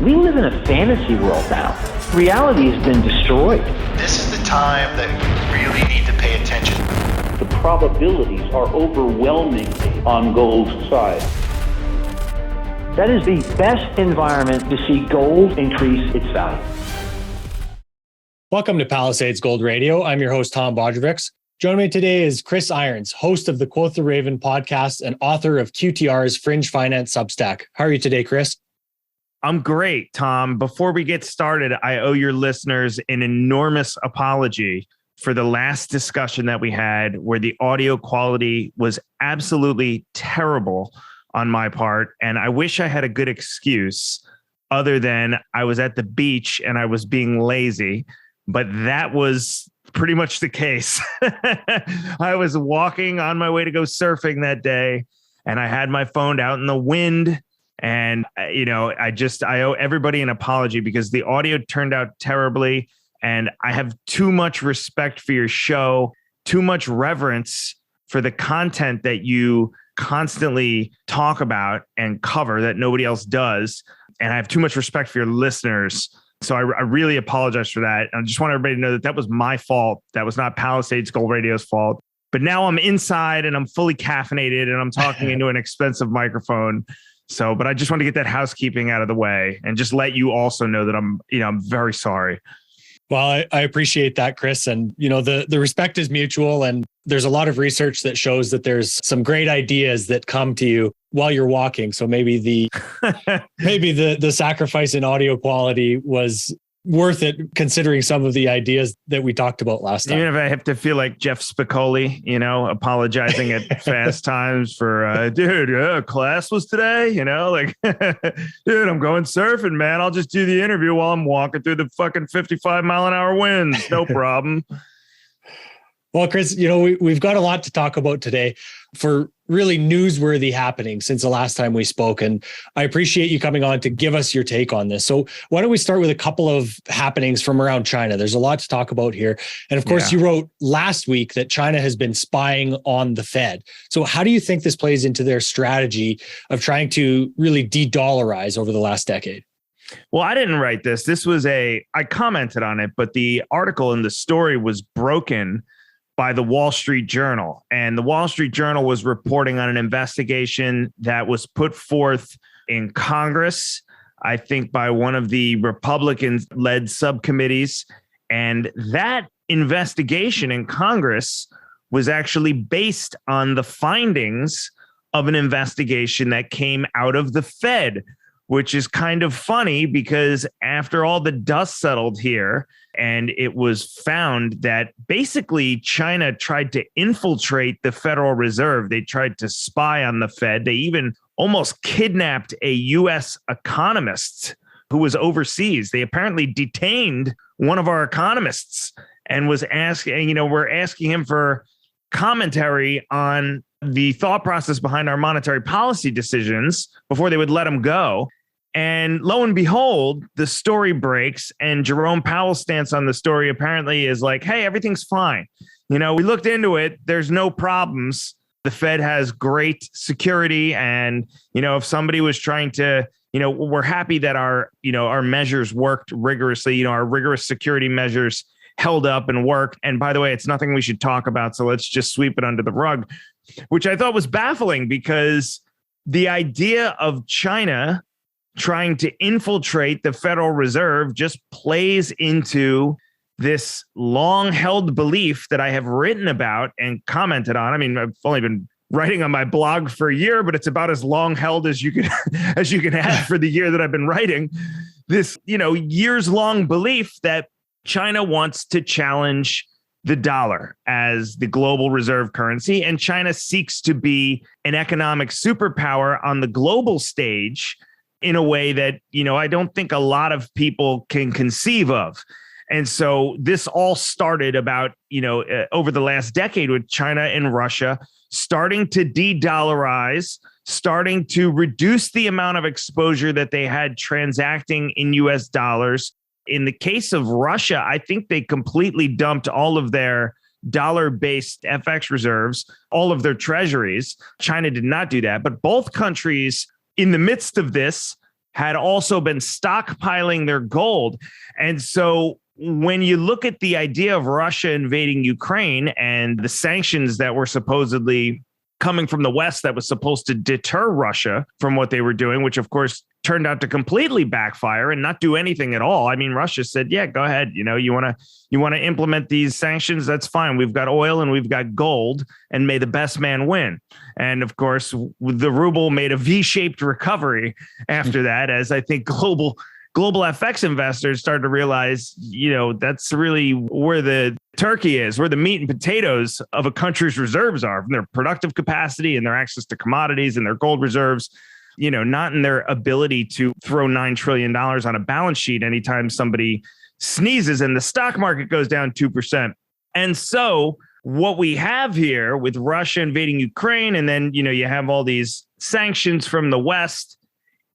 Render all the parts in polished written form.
We live in a fantasy world now. Reality has been destroyed. This is the time that we really need to pay attention. The probabilities are overwhelmingly on gold's side. That is the best environment to see gold increase its value. Welcome to Palisades Gold Radio. I'm your host, Tom Bodrovics. Joining me today is Chris Irons, host of the Quoth The Raven podcast and author of QTR's Fringe Finance Substack. How are you today, Chris? I'm great, Tom. Before we get started, I owe your listeners an enormous apology for the last discussion that we had where the audio quality was absolutely terrible on my part. And I wish I had a good excuse other than I was at the beach and I was being lazy, but that was pretty much the case. I was walking on my way to go surfing that day and I had my phone out in the wind. And, I owe everybody an apology because the audio turned out terribly. And I have too much respect for your show, too much reverence for the content that you constantly talk about and cover that nobody else does. And I have too much respect for your listeners. So I really apologize for that. And I just want everybody to know that that was my fault. That was not Palisades Gold Radio's fault. But now I'm inside and I'm fully caffeinated and I'm talking into an expensive microphone. So, but I just want to get that housekeeping out of the way and just let you also know that I'm very sorry. Well, I appreciate that, Chris. And, the respect is mutual. And there's a lot of research that shows that there's some great ideas that come to you while you're walking. So maybe the sacrifice in audio quality was worth it considering some of the ideas that we talked about last time. Even if I have to feel like Jeff Spicoli, apologizing at Fast Times for, class was today, dude, I'm going surfing, man. I'll just do the interview while I'm walking through the fucking 55 mile an hour winds. No problem. Well, Chris, we've got a lot to talk about today for really newsworthy happenings since the last time we spoke. And I appreciate you coming on to give us your take on this. So why don't we start with a couple of happenings from around China? There's a lot to talk about here. And of course, You wrote last week that China has been spying on the Fed. So how do you think this plays into their strategy of trying to really de-dollarize over the last decade? Well, I didn't write this. I commented on it, but the article in the story was broken by the Wall Street Journal. And the Wall Street Journal was reporting on an investigation that was put forth in Congress, I think by one of the Republican-led subcommittees. And that investigation in Congress was actually based on the findings of an investigation that came out of the Fed, which is kind of funny because after all the dust settled here, and it was found that basically China tried to infiltrate the Federal Reserve. They tried to spy on the Fed. They even almost kidnapped a U.S. economist who was overseas. They apparently detained one of our economists and was asking, we're asking him for commentary on the thought process behind our monetary policy decisions before they would let him go. And lo and behold, the story breaks and Jerome Powell's stance on the story apparently is like, hey, everything's fine. We looked into it. There's no problems. The Fed has great security. And, if somebody was trying to, we're happy that our measures worked rigorously. Our rigorous security measures held up and worked. And by the way, it's nothing we should talk about. So let's just sweep it under the rug, which I thought was baffling because the idea of China trying to infiltrate the Federal Reserve just plays into this long-held belief that I have written about and commented on. I mean, I've only been writing on my blog for a year, but it's about as long-held as you can have for the year that I've been writing. This, years-long belief that China wants to challenge the dollar as the global reserve currency, and China seeks to be an economic superpower on the global stage in a way that, I don't think a lot of people can conceive of. And so this all started about, over the last decade with China and Russia starting to de-dollarize, starting to reduce the amount of exposure that they had transacting in US dollars. In the case of Russia, I think they completely dumped all of their dollar-based FX reserves, all of their treasuries. China did not do that, but both countries in the midst of this had also been stockpiling their gold. And so when you look at the idea of Russia invading Ukraine and the sanctions that were supposedly coming from the West that was supposed to deter Russia from what they were doing, which of course turned out to completely backfire and not do anything at all. I mean, Russia said, yeah, go ahead. You want to implement these sanctions? That's fine. We've got oil and we've got gold, and may the best man win. And of course, the ruble made a V-shaped recovery after that, as I think global FX investors started to realize, that's really where the turkey is, where the meat and potatoes of a country's reserves are, from their productive capacity and their access to commodities and their gold reserves, not in their ability to throw $9 trillion on a balance sheet anytime somebody sneezes and the stock market goes down 2%. And so what we have here with Russia invading Ukraine, and then, you have all these sanctions from the West,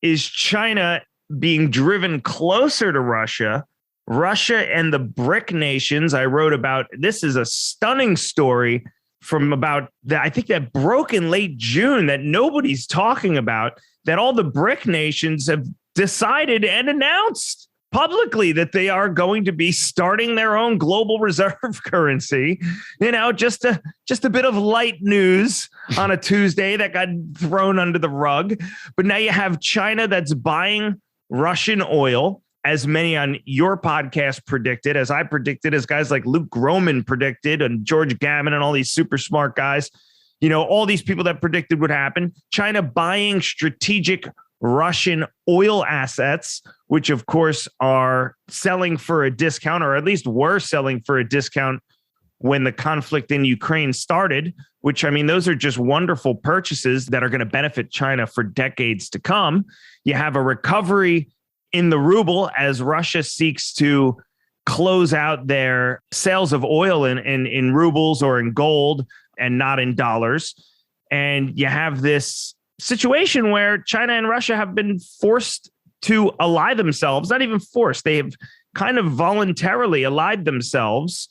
is China being driven closer to Russia. Russia and the BRIC nations, I wrote about, this is a stunning story from about that, I think that broke in late June that nobody's talking about, that all the BRIC nations have decided and announced publicly that they are going to be starting their own global reserve currency. Just a bit of light news on a Tuesday that got thrown under the rug. But now you have China that's buying Russian oil, as many on your podcast predicted, as I predicted, as guys like Luke Groman predicted, and George Gammon and all these super smart guys, all these people that predicted would happen. China buying strategic Russian oil assets, which of course are selling for a discount, or at least were selling for a discount when the conflict in Ukraine started, which, I mean, those are just wonderful purchases that are going to benefit China for decades to come. You have a recovery in the ruble as Russia seeks to close out their sales of oil in rubles or in gold and not in dollars. And you have this situation where China and Russia have been forced to ally themselves, not even forced, they have kind of voluntarily allied themselves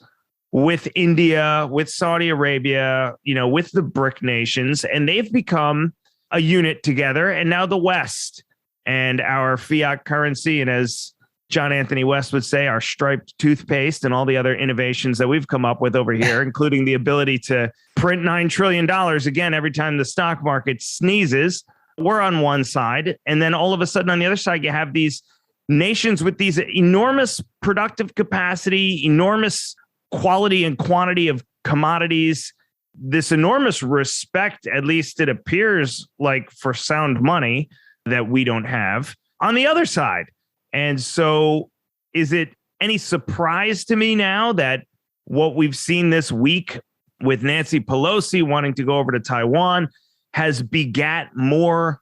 with India, with Saudi Arabia, with the BRIC nations, and they've become a unit together. And now the West and our fiat currency, and as John Anthony West would say, our striped toothpaste and all the other innovations that we've come up with over here, including the ability to print $9 trillion again every time the stock market sneezes. We're on one side. And then all of a sudden on the other side, you have these nations with these enormous productive capacity, enormous quality and quantity of commodities, this enormous respect, at least it appears like, for sound money that we don't have on the other side. And so is it any surprise to me now that what we've seen this week with Nancy Pelosi wanting to go over to Taiwan has begat more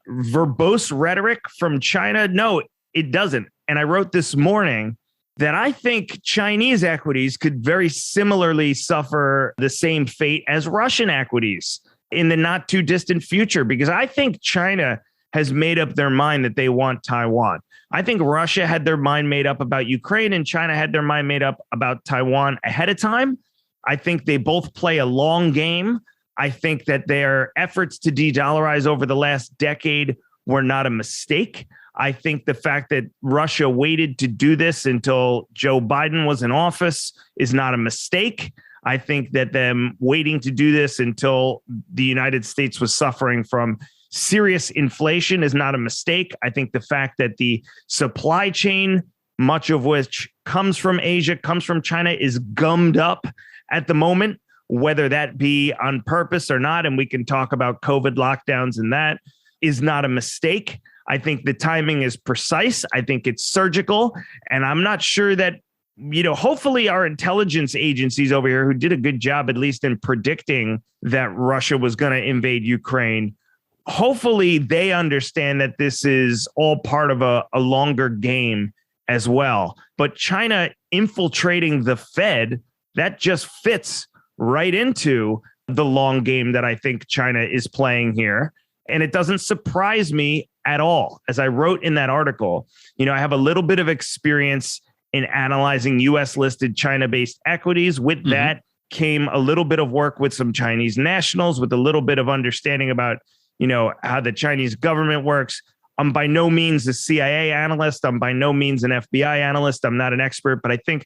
verbose rhetoric from China? No, it doesn't. And I wrote this morning that I think Chinese equities could very similarly suffer the same fate as Russian equities in the not too distant future, because I think China has made up their mind that they want Taiwan. I think Russia had their mind made up about Ukraine, and China had their mind made up about Taiwan ahead of time. I think they both play a long game. I think that their efforts to de-dollarize over the last decade were not a mistake. I think the fact that Russia waited to do this until Joe Biden was in office is not a mistake. I think that them waiting to do this until the United States was suffering from serious inflation is not a mistake. I think the fact that the supply chain, much of which comes from Asia, comes from China, is gummed up at the moment, whether that be on purpose or not, and we can talk about COVID lockdowns, and that is not a mistake. I think the timing is precise. I think it's surgical. And I'm not sure that, hopefully our intelligence agencies over here, who did a good job, at least in predicting that Russia was going to invade Ukraine, hopefully they understand that this is all part of a longer game as well. But China infiltrating the Fed, that just fits right into the long game that I think China is playing here. And it doesn't surprise me at all. As I wrote in that article, I have a little bit of experience in analyzing US listed China-based equities. With that came a little bit of work with some Chinese nationals, with a little bit of understanding about how the Chinese government works. I'm by no means a CIA analyst. I'm by no means an FBI analyst. I'm not an expert, but I think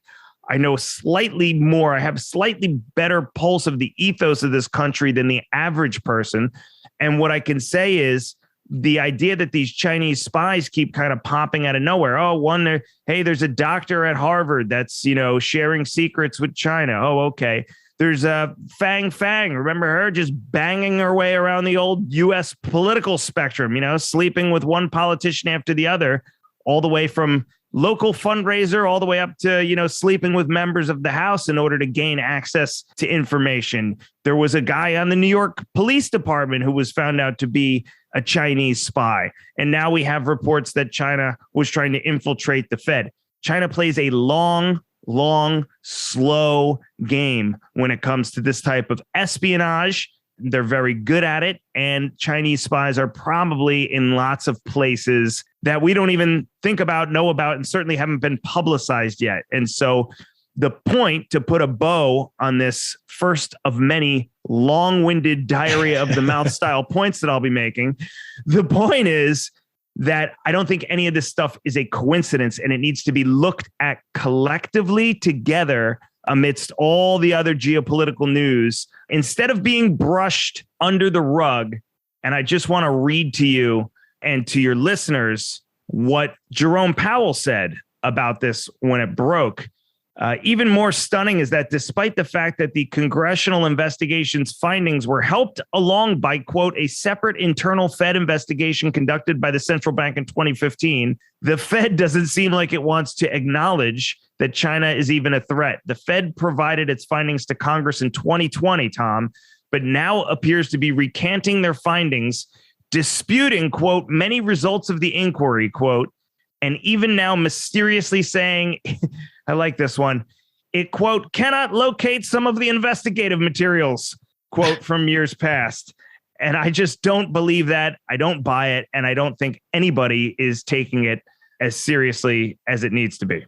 I know slightly more. I have slightly better pulse of the ethos of this country than the average person. And what I can say is the idea that these Chinese spies keep kind of popping out of nowhere. Oh, hey, there's a doctor at Harvard that's, sharing secrets with China. Oh, okay. There's Fang. Remember her just banging her way around the old U.S. political spectrum, sleeping with one politician after the other, all the way from local fundraiser all the way up to, sleeping with members of the House in order to gain access to information. There was a guy on the New York Police Department who was found out to be a Chinese spy. And now we have reports that China was trying to infiltrate the Fed. China plays a long, slow game when it comes to this type of espionage. They're very good at it. And Chinese spies are probably in lots of places that we don't even think about, know about, and certainly haven't been publicized yet. And so the point, to put a bow on this first of many long-winded diarrhea of the mouth style points that I'll be making, the point is that I don't think any of this stuff is a coincidence, and it needs to be looked at collectively together amidst all the other geopolitical news instead of being brushed under the rug. And I just want to read to you and to your listeners what Jerome Powell said about this when it broke. Even more stunning is that despite the fact that the congressional investigation's findings were helped along by, quote, a separate internal Fed investigation conducted by the central bank in 2015, the Fed doesn't seem like it wants to acknowledge that China is even a threat. The Fed provided its findings to Congress in 2020, Tom, but now appears to be recanting their findings, disputing, quote, many results of the inquiry, quote, and even now mysteriously saying, I like this one, it, quote, cannot locate some of the investigative materials, quote, from years past. And I just don't believe that. I don't buy it. And I don't think anybody is taking it as seriously as it needs to be.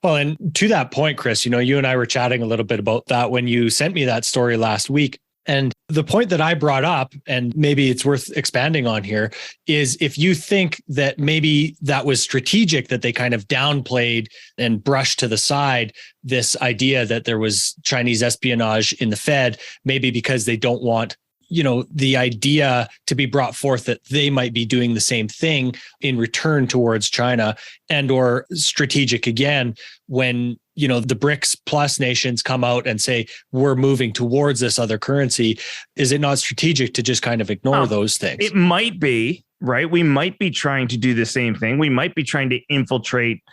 Well, and to that point, Chris, you and I were chatting a little bit about that when you sent me that story last week. And the point that I brought up, and maybe it's worth expanding on here, is if you think that maybe that was strategic, that they kind of downplayed and brushed to the side this idea that there was Chinese espionage in the Fed, maybe because they don't want, the idea to be brought forth that they might be doing the same thing in return towards China, and or strategic again, when the BRICS plus nations come out and say, we're moving towards this other currency. Is it not strategic to just kind of ignore those things? It might be, right? We might be trying to do the same thing. We might be trying to infiltrate,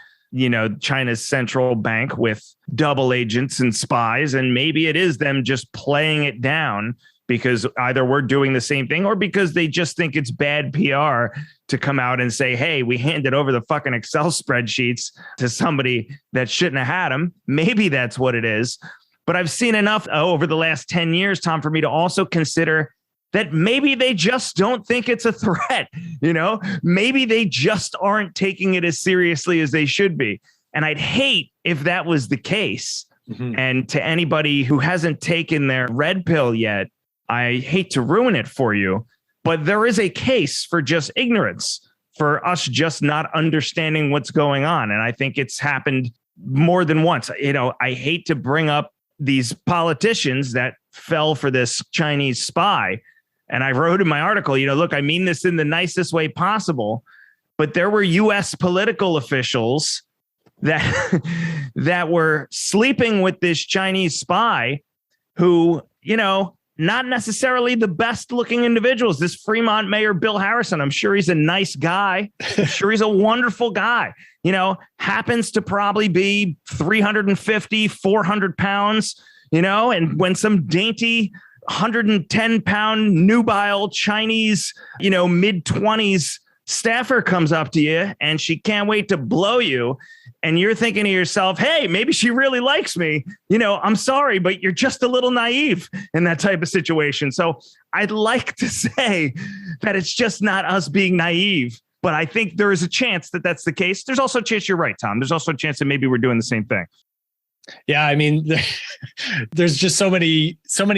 China's central bank with double agents and spies. And maybe it is them just playing it down because either we're doing the same thing or because they just think it's bad PR to come out and say, hey, we handed over the fucking Excel spreadsheets to somebody that shouldn't have had them. Maybe that's what it is. But I've seen enough over the last 10 years, Tom, for me to also consider that maybe they just don't think it's a threat. Maybe they just aren't taking it as seriously as they should be. And I'd hate if that was the case. Mm-hmm. And to anybody who hasn't taken their red pill yet, I hate to ruin it for you, but there is a case for just ignorance, for us just not understanding what's going on. And I think it's happened more than once. I hate to bring up these politicians that fell for this Chinese spy. And I wrote in my article, look, I mean this in the nicest way possible, but there were U.S. political officials that were sleeping with this Chinese spy who, not necessarily the best looking individuals. This Fremont Mayor, Bill Harrison, I'm sure he's a nice guy. I'm sure he's a wonderful guy, happens to probably be 350, 400 pounds, and when some dainty 110 pound nubile Chinese, mid 20s staffer comes up to you and she can't wait to blow you. And you're thinking to yourself, hey, maybe she really likes me. I'm sorry, but you're just a little naive in that type of situation. So I'd like to say that it's just not us being naive, but I think there is a chance that that's the case. There's also a chance you're right, Tom. There's also a chance that maybe we're doing the same thing. Yeah, I mean, there's just so many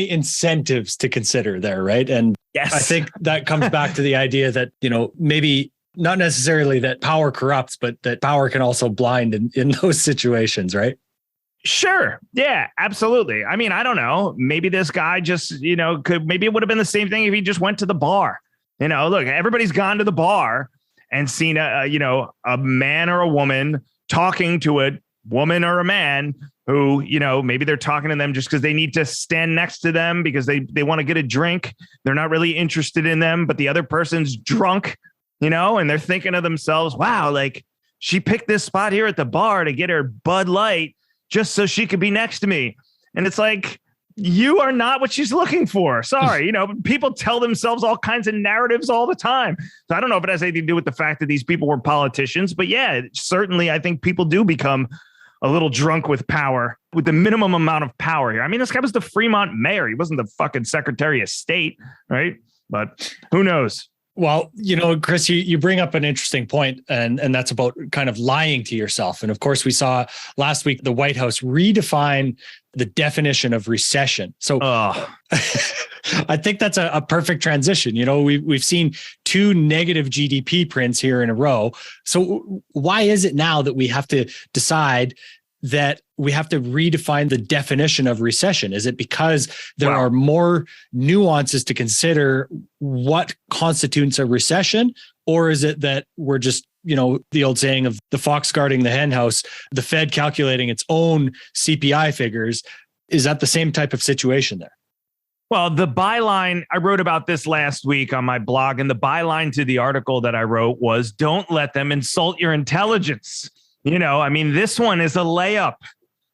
incentives to consider there, right? And yes, I think that comes back to the idea that, maybe Not necessarily that power corrupts, but that power can also blind in those situations, right? Sure. Yeah, absolutely. I mean, I don't know. Maybe this guy just, maybe it would have been the same thing if he just went to the bar. Look, everybody's gone to the bar and seen a man or a woman talking to a woman or a man who, maybe they're talking to them just because they need to stand next to them because they want to get a drink. They're not really interested in them, but the other person's drunk, and they're thinking of themselves, wow, like she picked this spot here at the bar to get her Bud Light just so she could be next to me. And it's like, you are not what she's looking for. Sorry. People tell themselves all kinds of narratives all the time. So I don't know if it has anything to do with the fact that these people were politicians, but yeah, certainly I think people do become a little drunk with power, with the minimum amount of power here. I mean, this guy was the Fremont mayor. He wasn't the fucking Secretary of State, right? But who knows? Well, Chris, you bring up an interesting point, and that's about kind of lying to yourself. And of course, we saw last week the White House redefine the definition of recession. So I think that's a perfect transition. We've seen 2 negative GDP prints here in a row. So why is it now that we have to decide that we have to redefine the definition of recession? Is it because there are more nuances to consider what constitutes a recession? Or is it that we're just, the old saying of the fox guarding the hen house, the Fed calculating its own CPI figures? Is that the same type of situation there? Well, the byline, I wrote about this last week on my blog, and the byline to the article that I wrote was, don't let them insult your intelligence. This one is a layup.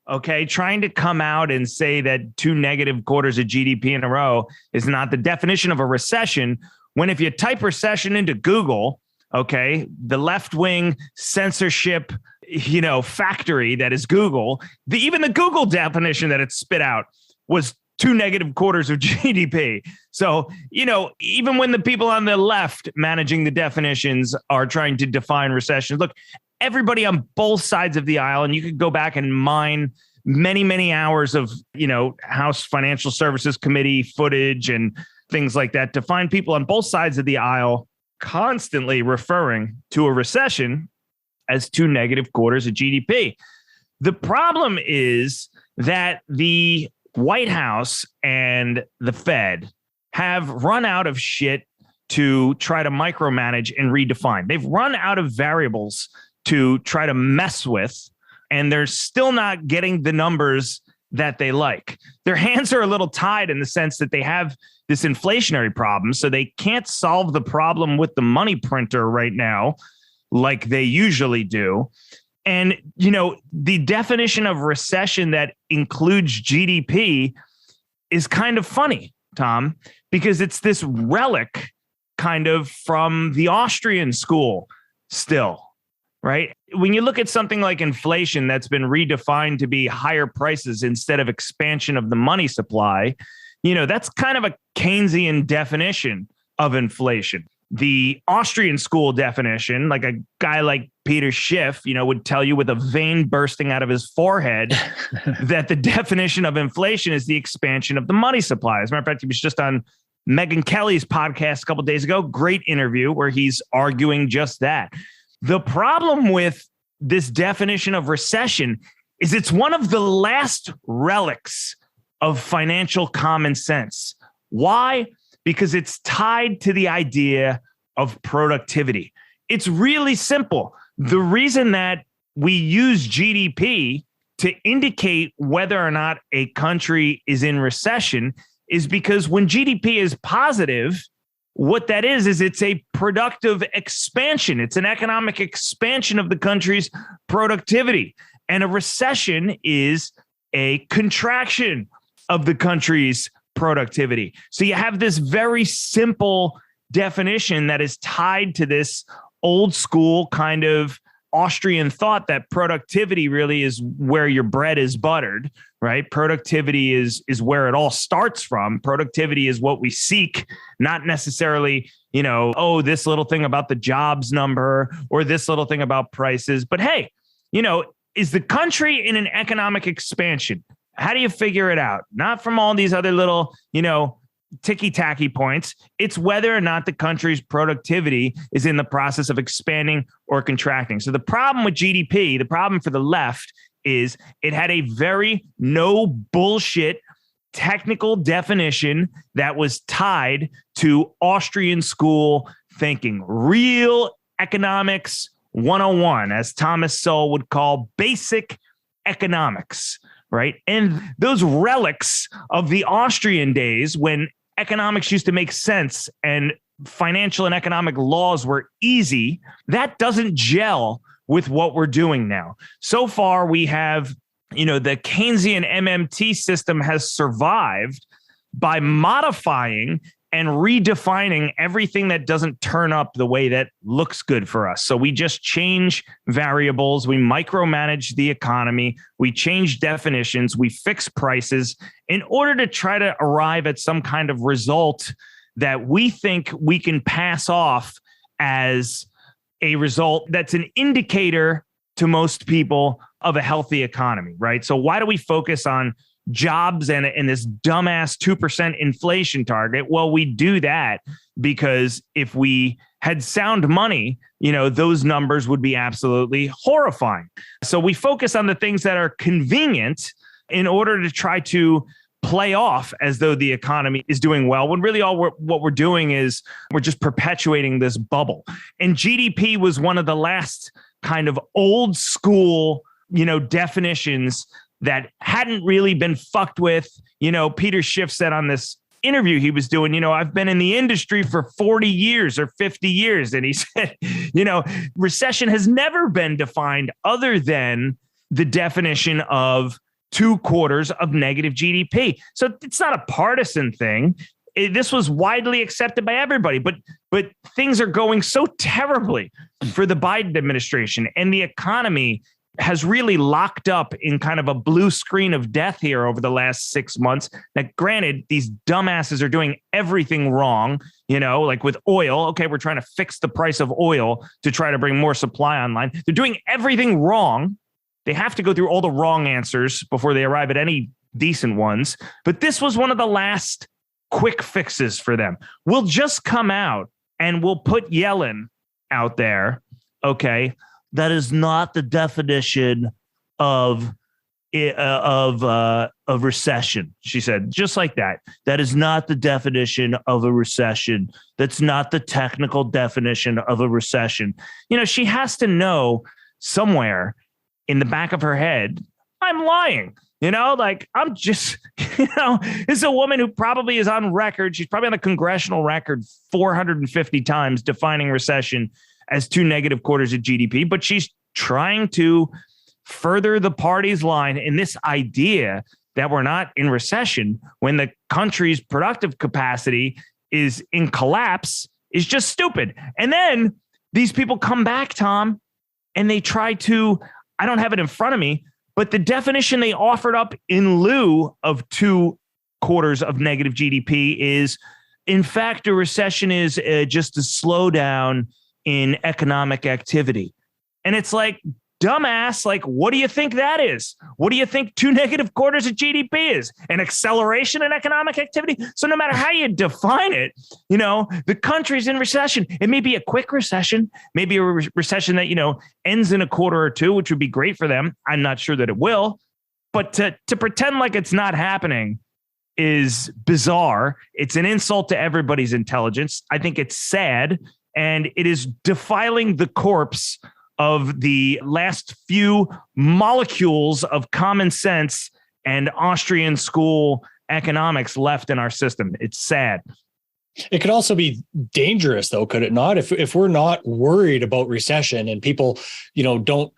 Okay. Trying to come out and say that 2 negative quarters of GDP in a row is not the definition of a recession, when if you type recession into Google, okay, the left-wing censorship, factory that is Google, even the Google definition that it spit out was 2 negative quarters of GDP. So, even when the people on the left managing the definitions are trying to define recession, look, everybody on both sides of the aisle, and you could go back and mine many, many hours of, House Financial Services Committee footage and things like that to find people on both sides of the aisle constantly referring to a recession as 2 negative quarters of GDP. The problem is that the White House and the Fed have run out of shit to try to micromanage and redefine. They've run out of variables to try to mess with, and they're still not getting the numbers that they like. Their hands are a little tied in the sense that they have this inflationary problem, so they can't solve the problem with the money printer right now like they usually do. And, the definition of recession that includes GDP is kind of funny, Tom, because it's this relic kind of from the Austrian school still. Right? When you look at something like inflation that's been redefined to be higher prices instead of expansion of the money supply, that's kind of a Keynesian definition of inflation. The Austrian school definition, like a guy like Peter Schiff, would tell you with a vein bursting out of his forehead that the definition of inflation is the expansion of the money supply. As a matter of fact, he was just on Megyn Kelly's podcast a couple of days ago. Great interview where he's arguing just that. The problem with this definition of recession is it's one of the last relics of financial common sense. Why? Because it's tied to the idea of productivity. It's really simple. The reason that we use GDP to indicate whether or not a country is in recession is because when GDP is positive, what that is it's a productive expansion. It's an economic expansion of the country's productivity. And a recession is a contraction of the country's productivity. So you have this very simple definition that is tied to this old school kind of Austrian thought that productivity really is where your bread is buttered, right? Productivity is where it all starts from. Productivity is what we seek, not necessarily, this little thing about the jobs number or this little thing about prices. But hey, is the country in an economic expansion? How do you figure it out? Not from all these other little, ticky-tacky points. It's whether or not the country's productivity is in the process of expanding or contracting. So the problem with GDP, the problem for the left, is it had a very no bullshit technical definition that was tied to Austrian school thinking. Real economics 101, as Thomas Sowell would call basic economics, right? And those relics of the Austrian days when economics used to make sense and financial and economic laws were easy, that doesn't gel with what we're doing now. So far, we have, the Keynesian MMT system has survived by modifying and redefining everything that doesn't turn up the way that looks good for us. So we just change variables, we micromanage the economy, we change definitions, we fix prices in order to try to arrive at some kind of result that we think we can pass off as a result that's an indicator to most people of a healthy economy, right? So why do we focus on jobs and this dumbass 2% inflation target? Well, we do that because if we had sound money, those numbers would be absolutely horrifying. So we focus on the things that are convenient in order to try to play off as though the economy is doing well, when really what we're doing is we're just perpetuating this bubble. And GDP was one of the last kind of old school, definitions that hadn't really been fucked with. Peter Schiff said on this interview he was doing, I've been in the industry for 40 years or 50 years. And he said, recession has never been defined other than the definition of 2 quarters of negative GDP. So it's not a partisan thing. This was widely accepted by everybody, but things are going so terribly for the Biden administration, and the economy has really locked up in kind of a blue screen of death here over the last 6 months. Now, granted, these dumbasses are doing everything wrong, like with oil. Okay, we're trying to fix the price of oil to try to bring more supply online. They're doing everything wrong. They have to go through all the wrong answers before they arrive at any decent ones. But this was one of the last quick fixes for them. We'll just come out and we'll put Yellen out there. Okay, that is not the definition of recession, she said, just like that. That is not the definition of a recession. That's not the technical definition of a recession. She has to know somewhere in the back of her head, I'm lying. I'm just, this is a woman who probably is on record. She's probably on the congressional record 450 times defining recession as 2 negative quarters of GDP, but she's trying to further the party's line in this idea that we're not in recession when the country's productive capacity is in collapse is just stupid. And then these people come back, Tom, and they try to, I don't have it in front of me, but the definition they offered up in lieu of 2 quarters of negative GDP is, in fact, a recession is just a slowdown in economic activity. And it's like, dumbass, like, what do you think that is? What do you think 2 negative quarters of GDP is? An acceleration in economic activity? So no matter how you define it, the country's in recession. It may be a quick recession, maybe a recession that, ends in a quarter or 2, which would be great for them. I'm not sure that it will. But to pretend like it's not happening is bizarre. It's an insult to everybody's intelligence. I think it's sad. And it is defiling the corpse of the last few molecules of common sense and Austrian school economics left in our system. It's sad. It could also be dangerous, though, could it not? If we're not worried about recession and people, don't,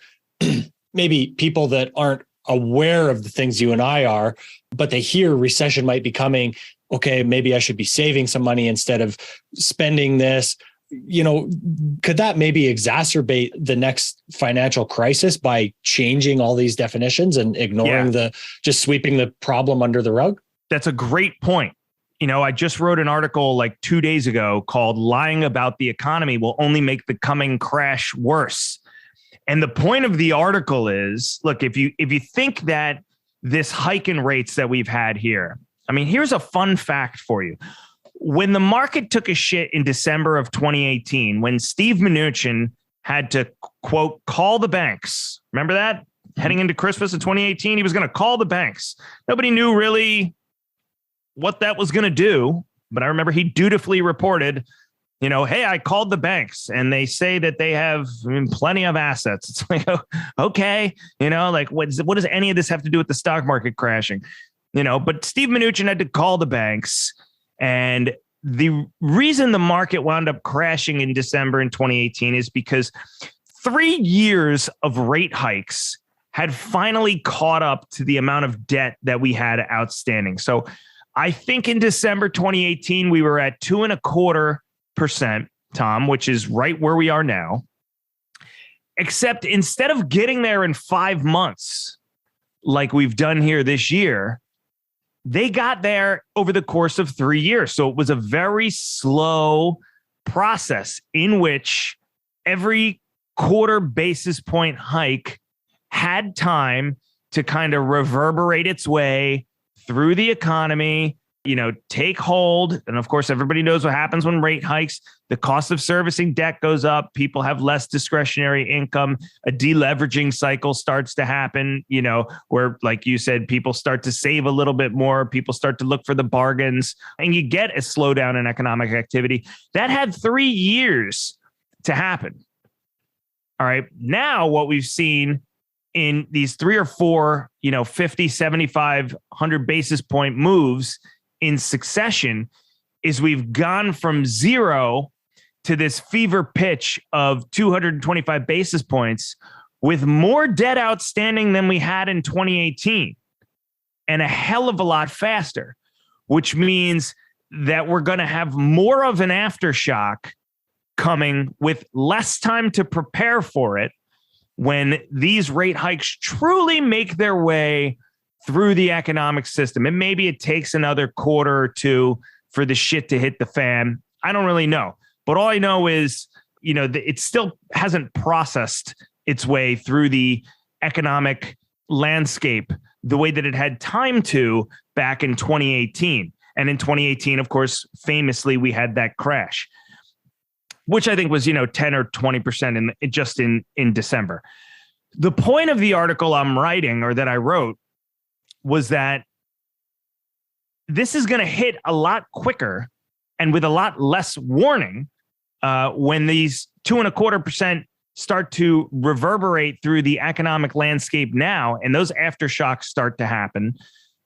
maybe people that aren't aware of the things you and I are, but they hear recession might be coming. Okay, maybe I should be saving some money instead of spending this. Could that maybe exacerbate the next financial crisis by changing all these definitions and ignoring just sweeping the problem under the rug? That's a great point. I just wrote an article like 2 days ago called "Lying About the Economy Will Only Make the Coming Crash Worse." And the point of the article is, look, if you think that this hike in rates that we've had here, I mean, here's a fun fact for you. When the market took a shit in December of 2018, when Steve Mnuchin had to, quote, call the banks. Remember that? Heading into Christmas of 2018, he was going to call the banks. Nobody knew really what that was going to do. But I remember he dutifully reported, hey, I called the banks and they say that they have plenty of assets. It's like, okay, what does any of this have to do with the stock market crashing? But Steve Mnuchin had to call the banks. And the reason the market wound up crashing in December in 2018 is because 3 years of rate hikes had finally caught up to the amount of debt that we had outstanding. So I think in December 2018, we were at 2.25%, Tom, which is right where we are now. Except instead of getting there in 5 months, like we've done here this year, they got there over the course of 3 years. So it was a very slow process in which every quarter basis point hike had time to kind of reverberate its way through the economy, take hold. And of course, everybody knows what happens when rate hikes. The cost of servicing debt goes up. People have less discretionary income. A deleveraging cycle starts to happen, where, like you said, people start to save a little bit more. People start to look for the bargains, and you get a slowdown in economic activity. That had 3 years to happen. All right. Now what we've seen in these 3 or 4, 50, 75, 100 basis point moves in succession is we've gone from 0 to this fever pitch of 225 basis points with more debt outstanding than we had in 2018 and a hell of a lot faster, which means that we're going to have more of an aftershock coming with less time to prepare for it when these rate hikes truly make their way through the economic system. And maybe it takes another quarter or two for the shit to hit the fan. I don't really know. But all I know is, it still hasn't processed its way through the economic landscape the way that it had time to back in 2018. And in 2018, of course, famously, we had that crash, which I think was, 10 or 20% just in December. The point of the article I'm writing, or that I wrote, was that this is going to hit a lot quicker and with a lot less warning when these 2.25% start to reverberate through the economic landscape now, and those aftershocks start to happen.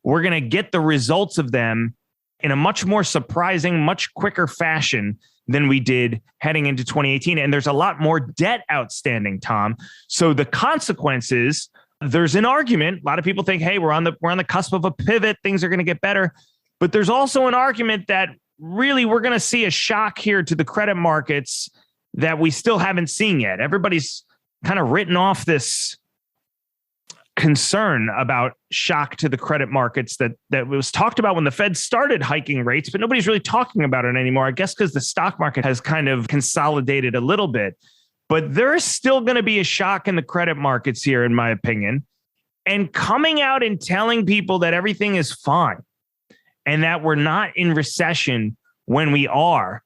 We're going to get the results of them in a much more surprising, much quicker fashion than we did heading into 2018. And there's a lot more debt outstanding, Tom. So the consequences, there's an argument. A lot of people think, hey, we're on the cusp of a pivot. Things are going to get better. But there's also an argument that really we're going to see a shock here to the credit markets that we still haven't seen yet. Everybody's kind of written off this concern about shock to the credit markets that was talked about when the Fed started hiking rates, but nobody's really talking about it anymore. I guess because the stock market has kind of consolidated a little bit. But there is still going to be a shock in the credit markets here, in my opinion. And coming out and telling people that everything is fine and that we're not in recession when we are,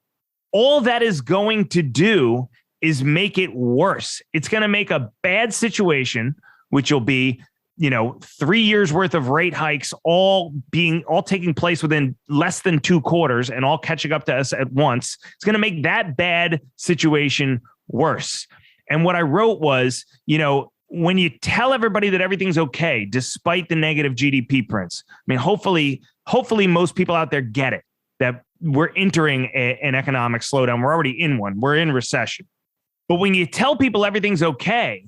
all that is going to do is make it worse. It's going to make a bad situation, which will be, 3 years worth of rate hikes, all taking place within less than 2 quarters and all catching up to us at once. It's going to make that bad situation worse. And what I wrote was, when you tell everybody that everything's okay, despite the negative GDP prints, I mean, hopefully most people out there get it, that we're entering an economic slowdown. We're already in one. We're in recession. But when you tell people everything's okay,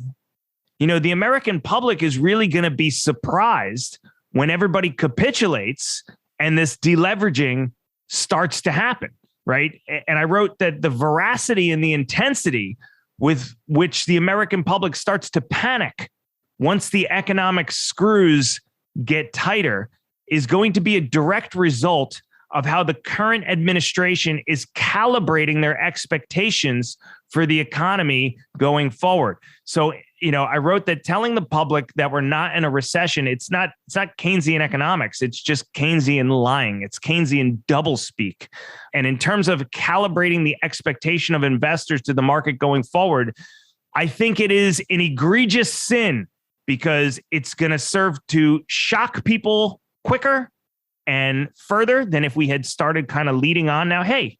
the American public is really going to be surprised when everybody capitulates and this deleveraging starts to happen, right? And I wrote that the veracity and the intensity with which the American public starts to panic once the economic screws get tighter is going to be a direct result of how the current administration is calibrating their expectations for the economy going forward. So, I wrote that telling the public that we're not in a recession, it's not Keynesian economics. It's just Keynesian lying. It's Keynesian doublespeak. And in terms of calibrating the expectation of investors to the market going forward, I think it is an egregious sin because it's going to serve to shock people quicker and further than if we had started kind of leading on now. Hey,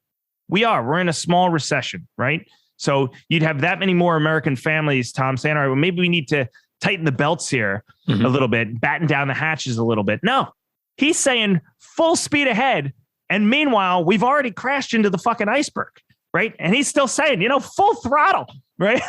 we're in a small recession, right? So you'd have that many more American families, Tom, saying, all right, well, maybe we need to tighten the belts here a little bit, batten down the hatches a little bit. No, he's saying full speed ahead. And meanwhile, we've already crashed into the fucking iceberg, right? And he's still saying, full throttle, right?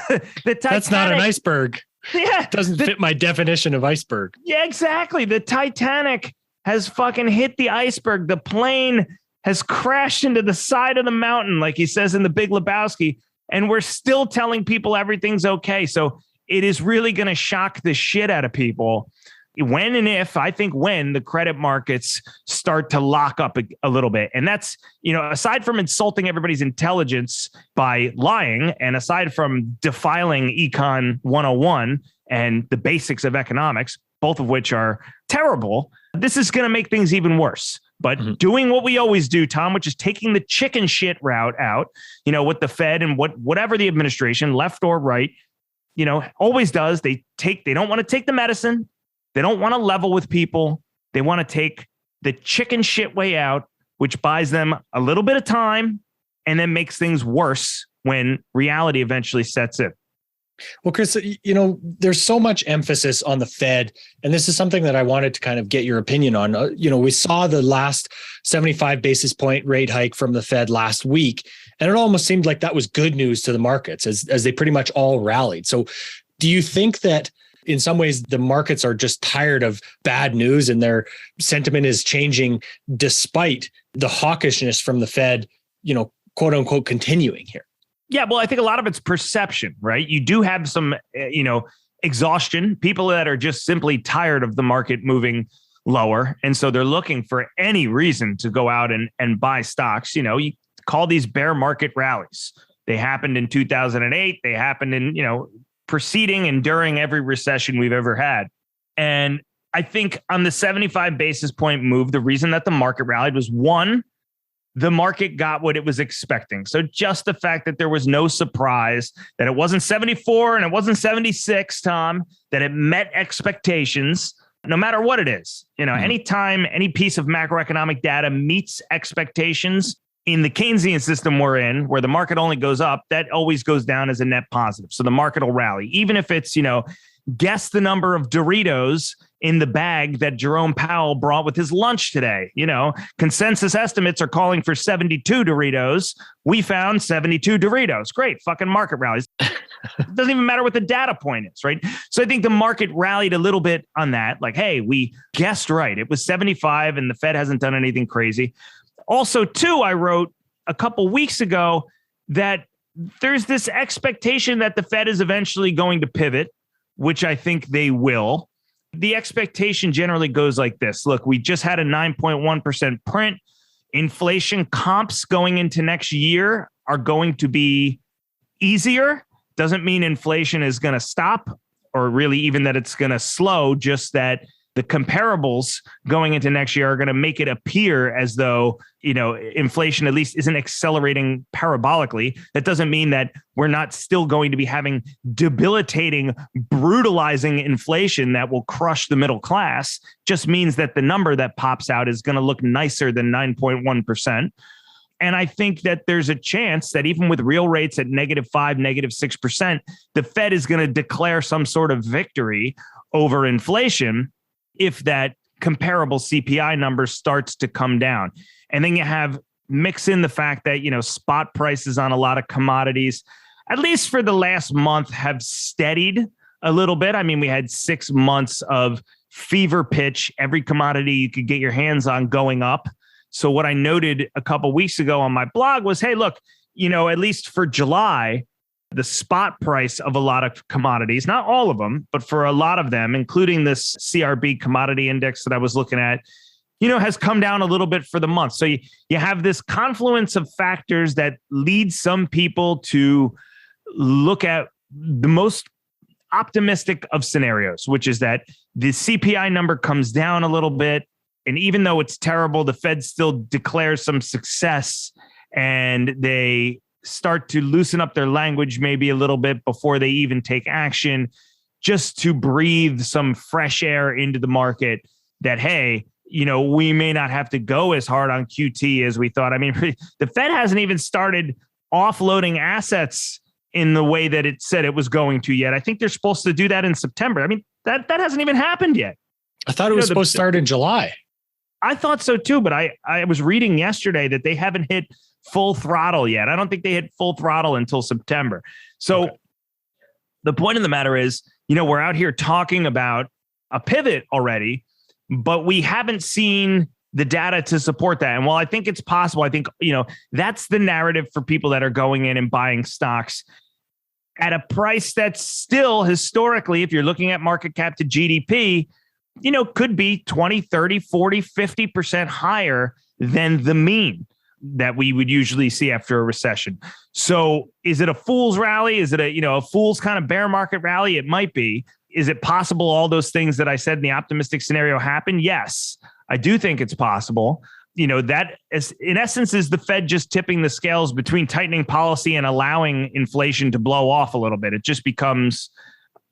That's not an iceberg. Yeah. It doesn't fit my definition of iceberg. Yeah, exactly. The Titanic has fucking hit the iceberg. The plane has crashed into the side of the mountain, like he says in The Big Lebowski. And we're still telling people everything's okay. So it is really going to shock the shit out of people when the credit markets start to lock up a little bit. And that's, aside from insulting everybody's intelligence by lying, and aside from defiling Econ 101 and the basics of economics, both of which are terrible, this is going to make things even worse. But doing what we always do, Tom, which is taking the chicken shit route out, with the Fed and whatever the administration, left or right, always does. They don't want to take the medicine. They don't want to level with people. They want to take the chicken shit way out, which buys them a little bit of time and then makes things worse when reality eventually sets in. Well, Chris, there's so much emphasis on the Fed, and this is something that I wanted to kind of get your opinion on. We saw the last 75 basis point rate hike from the Fed last week, and it almost seemed like that was good news to the markets as they pretty much all rallied. So do you think that in some ways the markets are just tired of bad news and their sentiment is changing despite the hawkishness from the Fed, quote unquote, continuing here? Yeah, well, I think a lot of it's perception, right? You do have some, exhaustion, people that are just simply tired of the market moving lower. And so they're looking for any reason to go out and buy stocks. You call these bear market rallies. They happened in 2008. They happened in, preceding and during every recession we've ever had. And I think on the 75 basis point move, the reason that the market rallied was one, the market got what it was expecting. So just the fact that there was no surprise, that it wasn't 74 and it wasn't 76, Tom, that it met expectations, no matter what it is. Anytime any piece of macroeconomic data meets expectations in the Keynesian system we're in, where the market only goes up, that always goes down as a net positive. So the market will rally, even if it's, guess the number of Doritos in the bag that Jerome Powell brought with his lunch today. Consensus estimates are calling for 72 Doritos. We found 72 Doritos. Great. Fucking market rallies. It doesn't even matter what the data point is, right? So I think the market rallied a little bit on that. Like, hey, we guessed right. It was 75 and the Fed hasn't done anything crazy. Also, too, I wrote a couple weeks ago that there's this expectation that the Fed is eventually going to pivot, which I think they will. The expectation generally goes like this. Look, we just had a 9.1% print. Inflation comps going into next year are going to be easier. Doesn't mean inflation is going to stop or really even that it's going to slow, just that the comparables going into next year are going to make it appear as though, inflation at least isn't accelerating parabolically. That doesn't mean that we're not still going to be having debilitating, brutalizing inflation that will crush the middle class. Just means that the number that pops out is going to look nicer than 9.1%. And I think that there's a chance that even with real rates at -5%, -6%, the Fed is going to declare some sort of victory over inflation if that comparable CPI number starts to come down. And then you have mix in the fact that, spot prices on a lot of commodities, at least for the last month, have steadied a little bit. I mean, we had 6 months of fever pitch, every commodity you could get your hands on going up. So what I noted a couple weeks ago on my blog was, hey, look, at least for July, the spot price of a lot of commodities, not all of them, but for a lot of them, including this CRB commodity index that I was looking at, has come down a little bit for the month. So you have this confluence of factors that lead some people to look at the most optimistic of scenarios, which is that the CPI number comes down a little bit. And even though it's terrible, the Fed still declares some success and they start to loosen up their language maybe a little bit before they even take action, just to breathe some fresh air into the market that, hey, we may not have to go as hard on QT as we thought. I mean, the Fed hasn't even started offloading assets in the way that it said it was going to yet. I think they're supposed to do that in September. I mean, that hasn't even happened yet. I thought it was supposed to start in July. I thought so too, but I was reading yesterday that they haven't hit full throttle yet. I don't think they hit full throttle until September. So The point of the matter is, we're out here talking about a pivot already, but we haven't seen the data to support that. And while I think it's possible, I think, that's the narrative for people that are going in and buying stocks at a price that's still historically, if you're looking at market cap to GDP, could be 20, 30, 40, 50% higher than the mean that we would usually see after a recession. So is it a fool's rally? Is it a fool's kind of bear market rally? It might be. Is it possible all those things that I said in the optimistic scenario happen? Yes, I do think it's possible. That is, in essence, is the Fed just tipping the scales between tightening policy and allowing inflation to blow off a little bit. It just becomes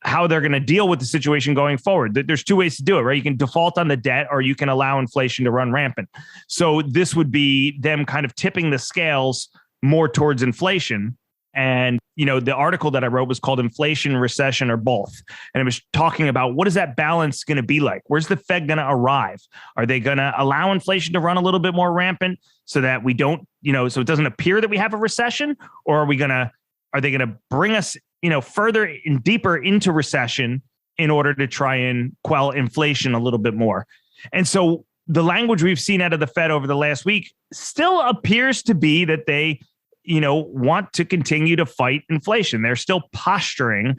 how they're going to deal with the situation going forward. There's two ways to do it, right? You can default on the debt or you can allow inflation to run rampant. So this would be them kind of tipping the scales more towards inflation. And, the article that I wrote was called Inflation, Recession, or Both. And it was talking about what is that balance going to be like? Where's the Fed going to arrive? Are they going to allow inflation to run a little bit more rampant so that we don't, so it doesn't appear that we have a recession? Or are they going to bring us, further and deeper into recession in order to try and quell inflation a little bit more? And so the language we've seen out of the Fed over the last week still appears to be that they want to continue to fight inflation. They're still posturing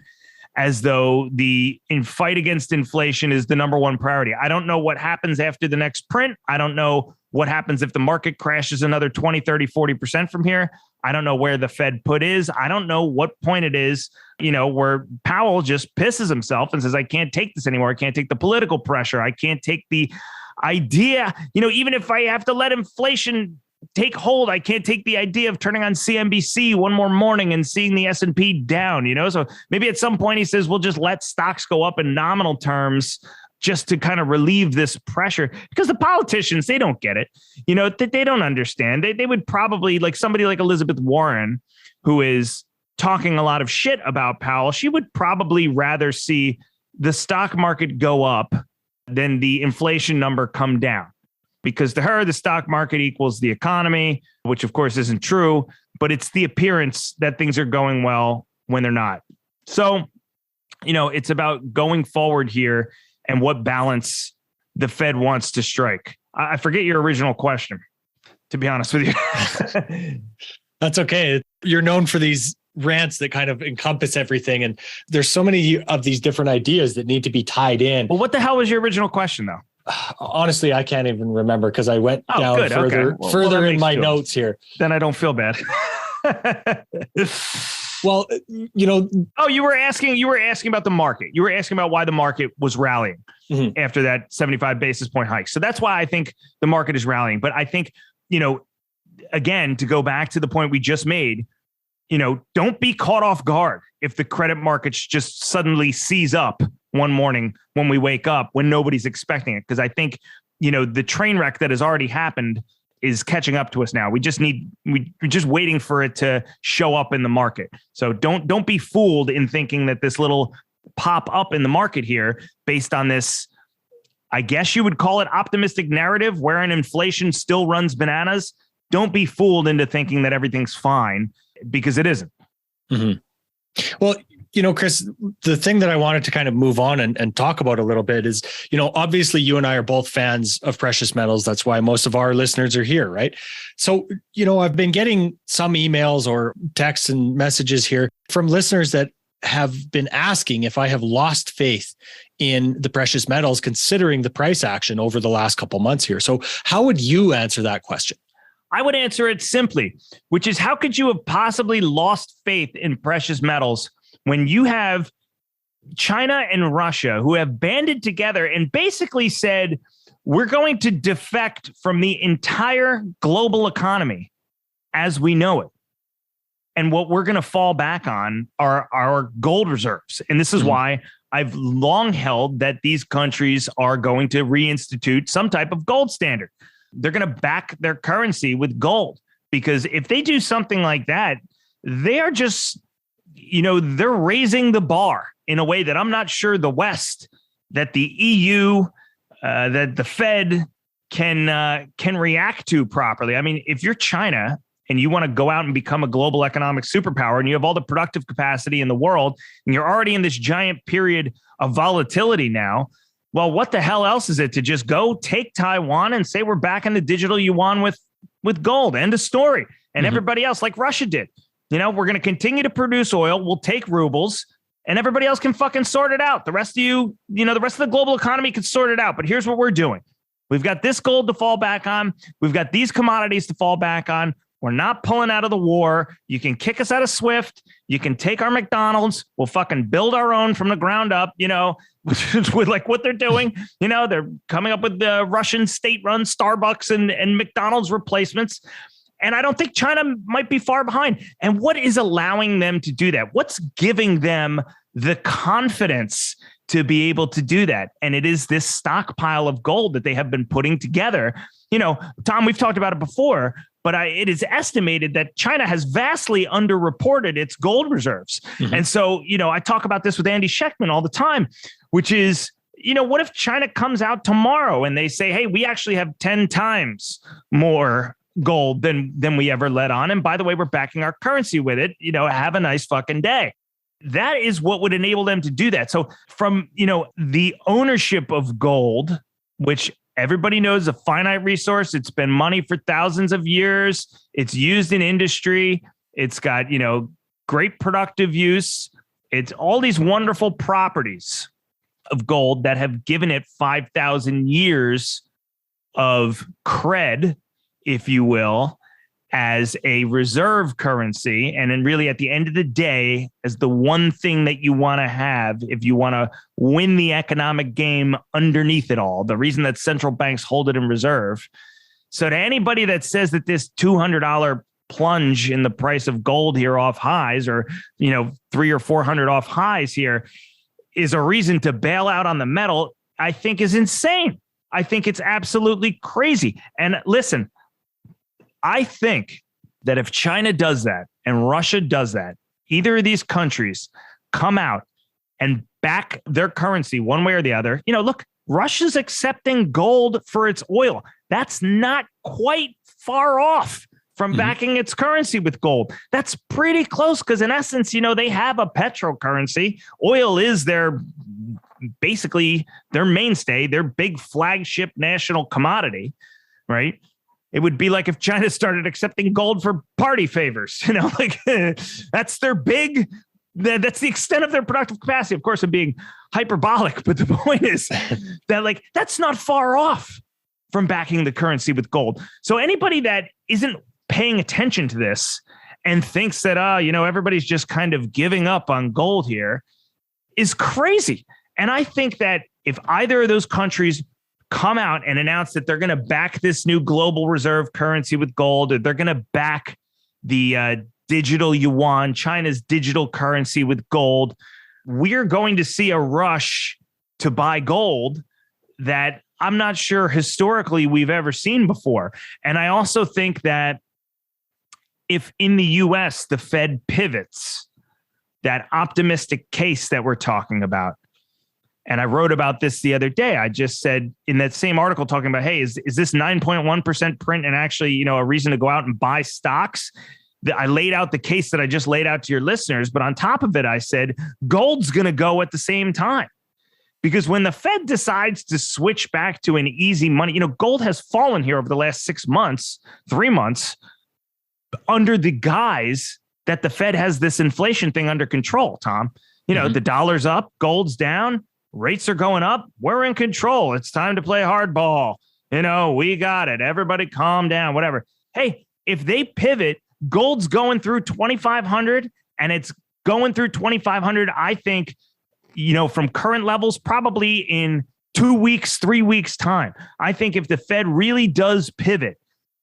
as though the fight against inflation is the number one priority. I don't know what happens after the next print. I don't know what happens if the market crashes another 20, 30, 40% from here. I don't know where the Fed put is. I don't know what point it is, where Powell just pisses himself and says, I can't take this anymore. I can't take the political pressure. I can't take the idea, even if I have to let inflation take hold, I can't take the idea of turning on CNBC one more morning and seeing the S&P down, So maybe at some point he says, we'll just let stocks go up in nominal terms just to kind of relieve this pressure, because the politicians, they don't get it. They don't understand. They would probably, like somebody like Elizabeth Warren, who is talking a lot of shit about Powell, she would probably rather see the stock market go up than the inflation number come down. Because to her, the stock market equals the economy, which of course isn't true, but it's the appearance that things are going well when they're not. So, it's about going forward here and what balance the Fed wants to strike. I forget your original question, to be honest with you. That's okay. You're known for these rants that kind of encompass everything. And there's so many of these different ideas that need to be tied in. Well, what the hell was your original question, though? Honestly, I can't even remember because I went down further in my notes here. Then I don't feel bad. Well, you were asking about the market. You were asking about why the market was rallying after that 75 basis point hike. So that's why I think the market is rallying. But I think, again, to go back to the point we just made, don't be caught off guard if the credit markets just suddenly seize up one morning when we wake up, when nobody's expecting it. Because I think, the train wreck that has already happened is catching up to us now. We're just waiting for it to show up in the market. So don't be fooled in thinking that this little pop up in the market here based on this, I guess you would call it optimistic narrative, wherein inflation still runs bananas. Don't be fooled into thinking that everything's fine, because it isn't. Mm-hmm. Well, Chris, the thing that I wanted to kind of move on and talk about a little bit is, obviously you and I are both fans of precious metals. That's why most of our listeners are here, right? So, I've been getting some emails or texts and messages here from listeners that have been asking if I have lost faith in the precious metals, considering the price action over the last couple of months here. So how would you answer that question? I would answer it simply, which is how could you have possibly lost faith in precious metals when you have China and Russia who have banded together and basically said, we're going to defect from the entire global economy as we know it. And what we're going to fall back on are our gold reserves. And this is why I've long held that these countries are going to reinstitute some type of gold standard. They're going to back their currency with gold, because if they do something like that, they are just, they're raising the bar in a way that I'm not sure the West, that the EU, that the Fed can react to properly. I mean, if you're China and you want to go out and become a global economic superpower and you have all the productive capacity in the world and you're already in this giant period of volatility now, well, what the hell else is it to just go take Taiwan and say we're back in the digital yuan with gold? End of story. And everybody else, like Russia did, we're going to continue to produce oil. We'll take rubles and everybody else can fucking sort it out. The rest of you, the rest of the global economy can sort it out. But here's what we're doing. We've got this gold to fall back on. We've got these commodities to fall back on. We're not pulling out of the war. You can kick us out of SWIFT. You can take our McDonald's. We'll fucking build our own from the ground up, with like what they're doing. They're coming up with the Russian state-run Starbucks and McDonald's replacements. And I don't think China might be far behind. And what is allowing them to do that? What's giving them the confidence to be able to do that? And it is this stockpile of gold that they have been putting together. Tom, we've talked about it before, but it is estimated that China has vastly underreported its gold reserves. And so, I talk about this with Andy Schechtman all the time, which is, what if China comes out tomorrow and they say, hey, we actually have 10 times more gold than we ever let on. And by the way, we're backing our currency with it. Have a nice fucking day. That is what would enable them to do that. So from, the ownership of gold, which everybody knows a finite resource. It's been money for thousands of years. It's used in industry. It's got, great productive use. It's all these wonderful properties of gold that have given it 5,000 years of cred, if you will, as a reserve currency. And then really at the end of the day, as the one thing that you want to have, if you want to win the economic game underneath it all, the reason that central banks hold it in reserve. So to anybody that says that this $200 plunge in the price of gold here off highs, or, $300 or $400 off highs here, is a reason to bail out on the metal, I think is insane. I think it's absolutely crazy. And listen, I think that if China does that and Russia does that, either of these countries come out and back their currency one way or the other. Look, Russia's accepting gold for its oil. That's not quite far off from backing its currency with gold. That's pretty close because in essence, they have a petrocurrency. Oil is basically their mainstay, their big flagship national commodity, right? It would be like if China started accepting gold for party favors, that's their that's the extent of their productive capacity. Of course, I'm being hyperbolic, but the point is that that's not far off from backing the currency with gold. So anybody that isn't paying attention to this and thinks that, everybody's just kind of giving up on gold here is crazy. And I think that if either of those countries come out and announce that they're going to back this new global reserve currency with gold, or they're going to back the digital yuan, China's digital currency with gold, we're going to see a rush to buy gold that I'm not sure historically we've ever seen before. And I also think that if in the US, the Fed pivots, that optimistic case that we're talking about, and I wrote about this the other day. I just said in that same article talking about, hey, is this 9.1% print and actually, a reason to go out and buy stocks? I laid out the case that I just laid out to your listeners. But on top of it, I said, gold's going to go at the same time. Because when the Fed decides to switch back to an easy money, gold has fallen here over the last 6 months, 3 months, under the guise that the Fed has this inflation thing under control, Tom. The dollar's up, gold's down. Rates are going up. We're in control. It's time to play hardball. We got it. Everybody calm down, whatever. hey, if they pivot, gold's going through 2,500 and it's going through 2,500, I think, from current levels, probably in 2 weeks, 3 weeks time. I think if the Fed really does pivot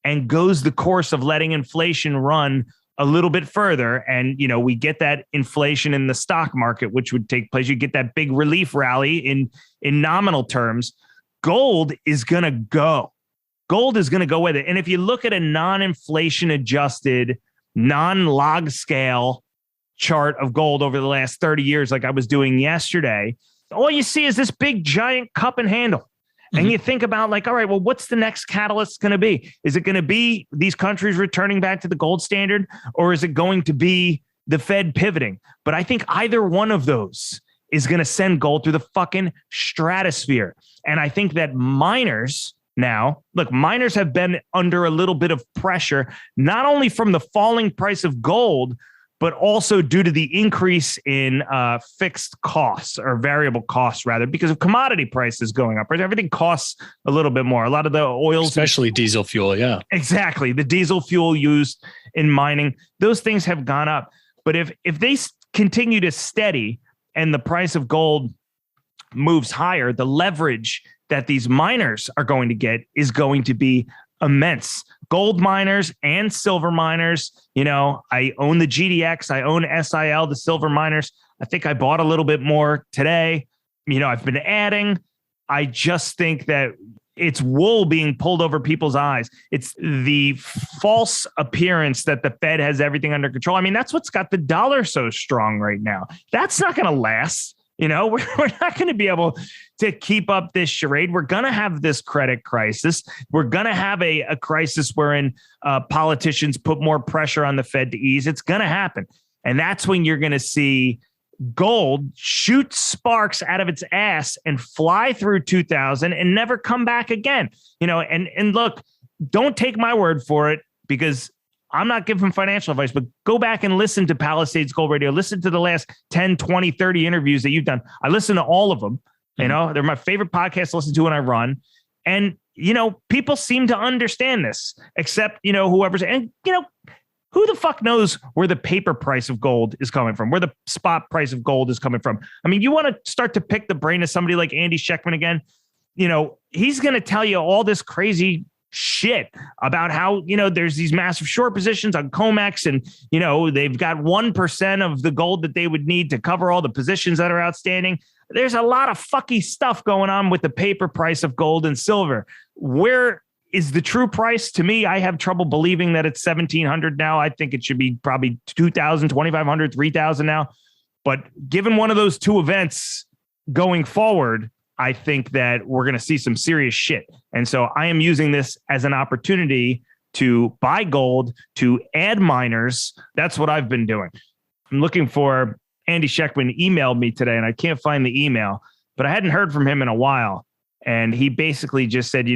and goes the course of letting inflation run a little bit further, and we get that inflation in the stock market, which would take place, you get that big relief rally in nominal terms, gold is going to go. Gold is going to go with it. And if you look at a non-inflation adjusted, non-log scale chart of gold over the last 30 years, like I was doing yesterday, all you see is this big giant cup and handle. And you think about all right, well, what's the next catalyst going to be? Is it going to be these countries returning back to the gold standard, or is it going to be the Fed pivoting? But I think either one of those is going to send gold through the fucking stratosphere. And I think that miners have been under a little bit of pressure, not only from the falling price of gold, but also due to the increase in fixed costs, or variable costs rather, because of commodity prices going up. Right? Everything costs a little bit more. A lot of the oils, especially diesel fuel. Yeah, exactly. The diesel fuel used in mining, those things have gone up. But if they continue to steady and the price of gold moves higher, the leverage that these miners are going to get is going to be immense. Gold miners and silver miners. I own the GDX. I own SIL, the silver miners. I think I bought a little bit more today. I've been adding. I just think that it's wool being pulled over people's eyes. It's the false appearance that the Fed has everything under control. I mean, that's what's got the dollar so strong right now. That's not going to last. We're not going to be able to keep up this charade. We're going to have this credit crisis. We're going to have a crisis wherein politicians put more pressure on the Fed to ease. It's going to happen. And that's when you're going to see gold shoot sparks out of its ass and fly through 2000 and never come back again. And look, don't take my word for it, because I'm not giving financial advice, but go back and listen to Palisades Gold Radio. Listen to the last 10, 20, 30 interviews that you've done. I listen to all of them. They're my favorite podcasts to listen to when I run. And, people seem to understand this, except, whoever's, and, who the fuck knows where the paper price of gold is coming from, where the spot price of gold is coming from. I mean, you want to start to pick the brain of somebody like Andy Schectman again. He's going to tell you all this crazy shit about how, there's these massive short positions on COMEX, and, they've got 1% of the gold that they would need to cover all the positions that are outstanding. There's a lot of fucky stuff going on with the paper price of gold and silver. Where is the true price? To me, I have trouble believing that it's 1,700 now. I think it should be probably 2,000, 2,500, 3,000 now. But given one of those two events going forward, I think that we're going to see some serious shit. And so I am using this as an opportunity to buy gold, to add miners. That's what I've been doing. I'm looking for Andy Schectman emailed me today, and I can't find the email, but I hadn't heard from him in a while. And he basically just said,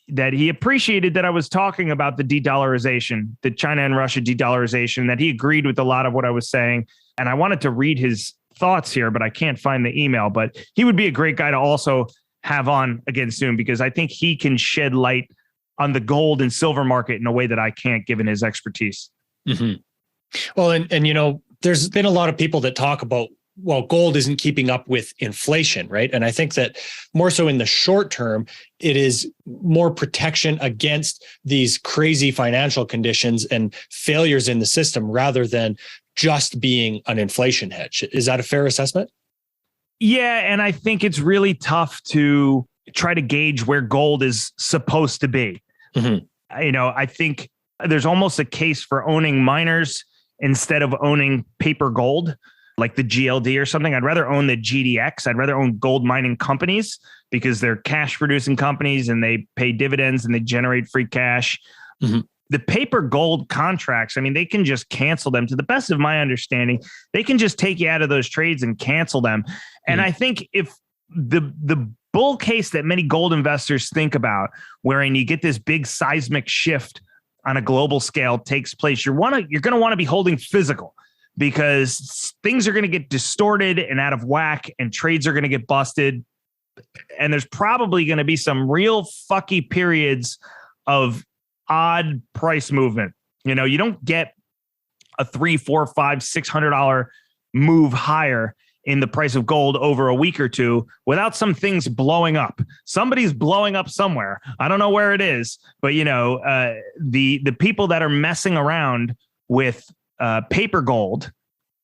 that he appreciated that I was talking about the de-dollarization, the China and Russia de-dollarization, that he agreed with a lot of what I was saying. And I wanted to read his thoughts here, but I can't find the email. But he would be a great guy to also have on again soon, because I think he can shed light on the gold and silver market in a way that I can't, given his expertise. Mm-hmm. Well, and there's been a lot of people that talk about, well, gold isn't keeping up with inflation, right? And I think that more so in the short term, it is more protection against these crazy financial conditions and failures in the system, rather than just being an inflation hedge. Is that a fair assessment? Yeah. And I think it's really tough to try to gauge where gold is supposed to be. Mm-hmm. I think there's almost a case for owning miners instead of owning paper gold, like the GLD or something. I'd rather own the GDX. I'd rather own gold mining companies, because they're cash producing companies and they pay dividends and they generate free cash. Mm-hmm. The paper gold contracts, I mean, they can just cancel them. To the best of my understanding, they can just take you out of those trades and cancel them. And I think if the bull case that many gold investors think about, wherein you get this big seismic shift on a global scale takes place, you're going to want to be holding physical, because things are going to get distorted and out of whack, and trades are going to get busted. And there's probably going to be some real fucky periods of odd price movement. You know, you don't get a $300, $400, $500, $600 move higher in the price of gold over a week or two without some things blowing up. Somebody's blowing up somewhere. I don't know where it is, but you know, the people that are messing around with paper gold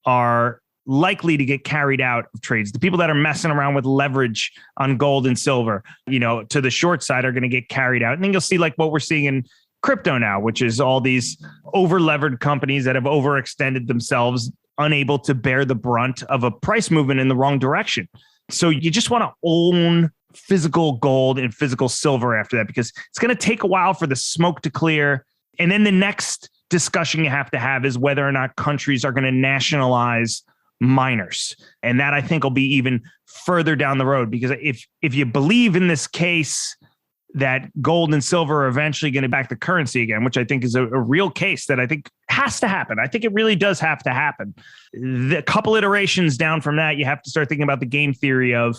are likely to get carried out of trades. The people that are messing around with leverage on gold and silver, you know, to the short side are going to get carried out. And then you'll see like what we're seeing in crypto now, which is all these over-levered companies that have overextended themselves, unable to bear the brunt of a price movement in the wrong direction. So you just want to own physical gold and physical silver after that, because it's going to take a while for the smoke to clear. And then the next discussion you have to have is whether or not countries are going to nationalize miners. And that I think will be even further down the road, because if you believe in this case that gold and silver are eventually going to back the currency again, which I think is a real case that I think has to happen. I think it really does have to happen. The couple iterations down from that, you have to start thinking about the game theory of,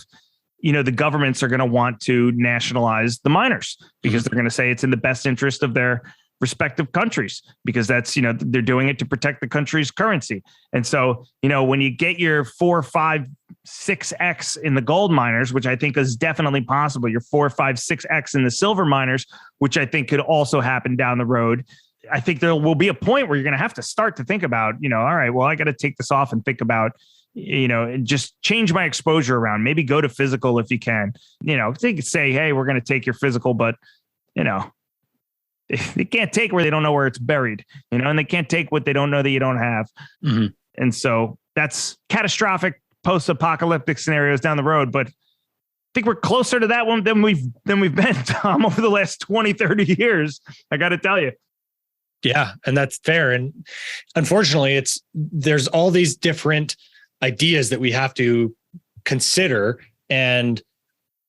you know, the governments are going to want to nationalize the miners because they're going to say it's in the best interest of their respective countries, because that's, you know, they're doing it to protect the country's currency. And so, you know, when you get your 4, 5, 6x in the gold miners, which I think is definitely possible, your 4, 5, 6x in the silver miners, which I think could also happen down the road. I think there will be a point where you're going to have to start to think about, you know, all right, well, I got to take this off and think about, you know, just change my exposure around, maybe go to physical if you can, you know, they could say, hey, we're going to take your physical, but, you know, they can't take where they don't know where it's buried, you know, and they can't take what they don't know that you don't have. Mm-hmm. And so that's catastrophic post-apocalyptic scenarios down the road. But I think we're closer to that one than we've been, Tom, over the last 20, 30 years. I got to tell you. Yeah, and that's fair. And unfortunately, there's all these different ideas that we have to consider, and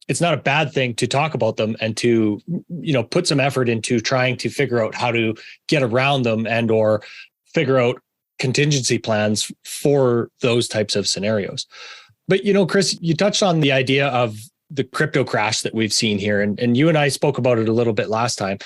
it's not a bad thing to talk about them and to, you know, put some effort into trying to figure out how to get around them and or figure out contingency plans for those types of scenarios. But, you know, Chris, you touched on the idea of the crypto crash that we've seen here. And you and I spoke about it a little bit last time.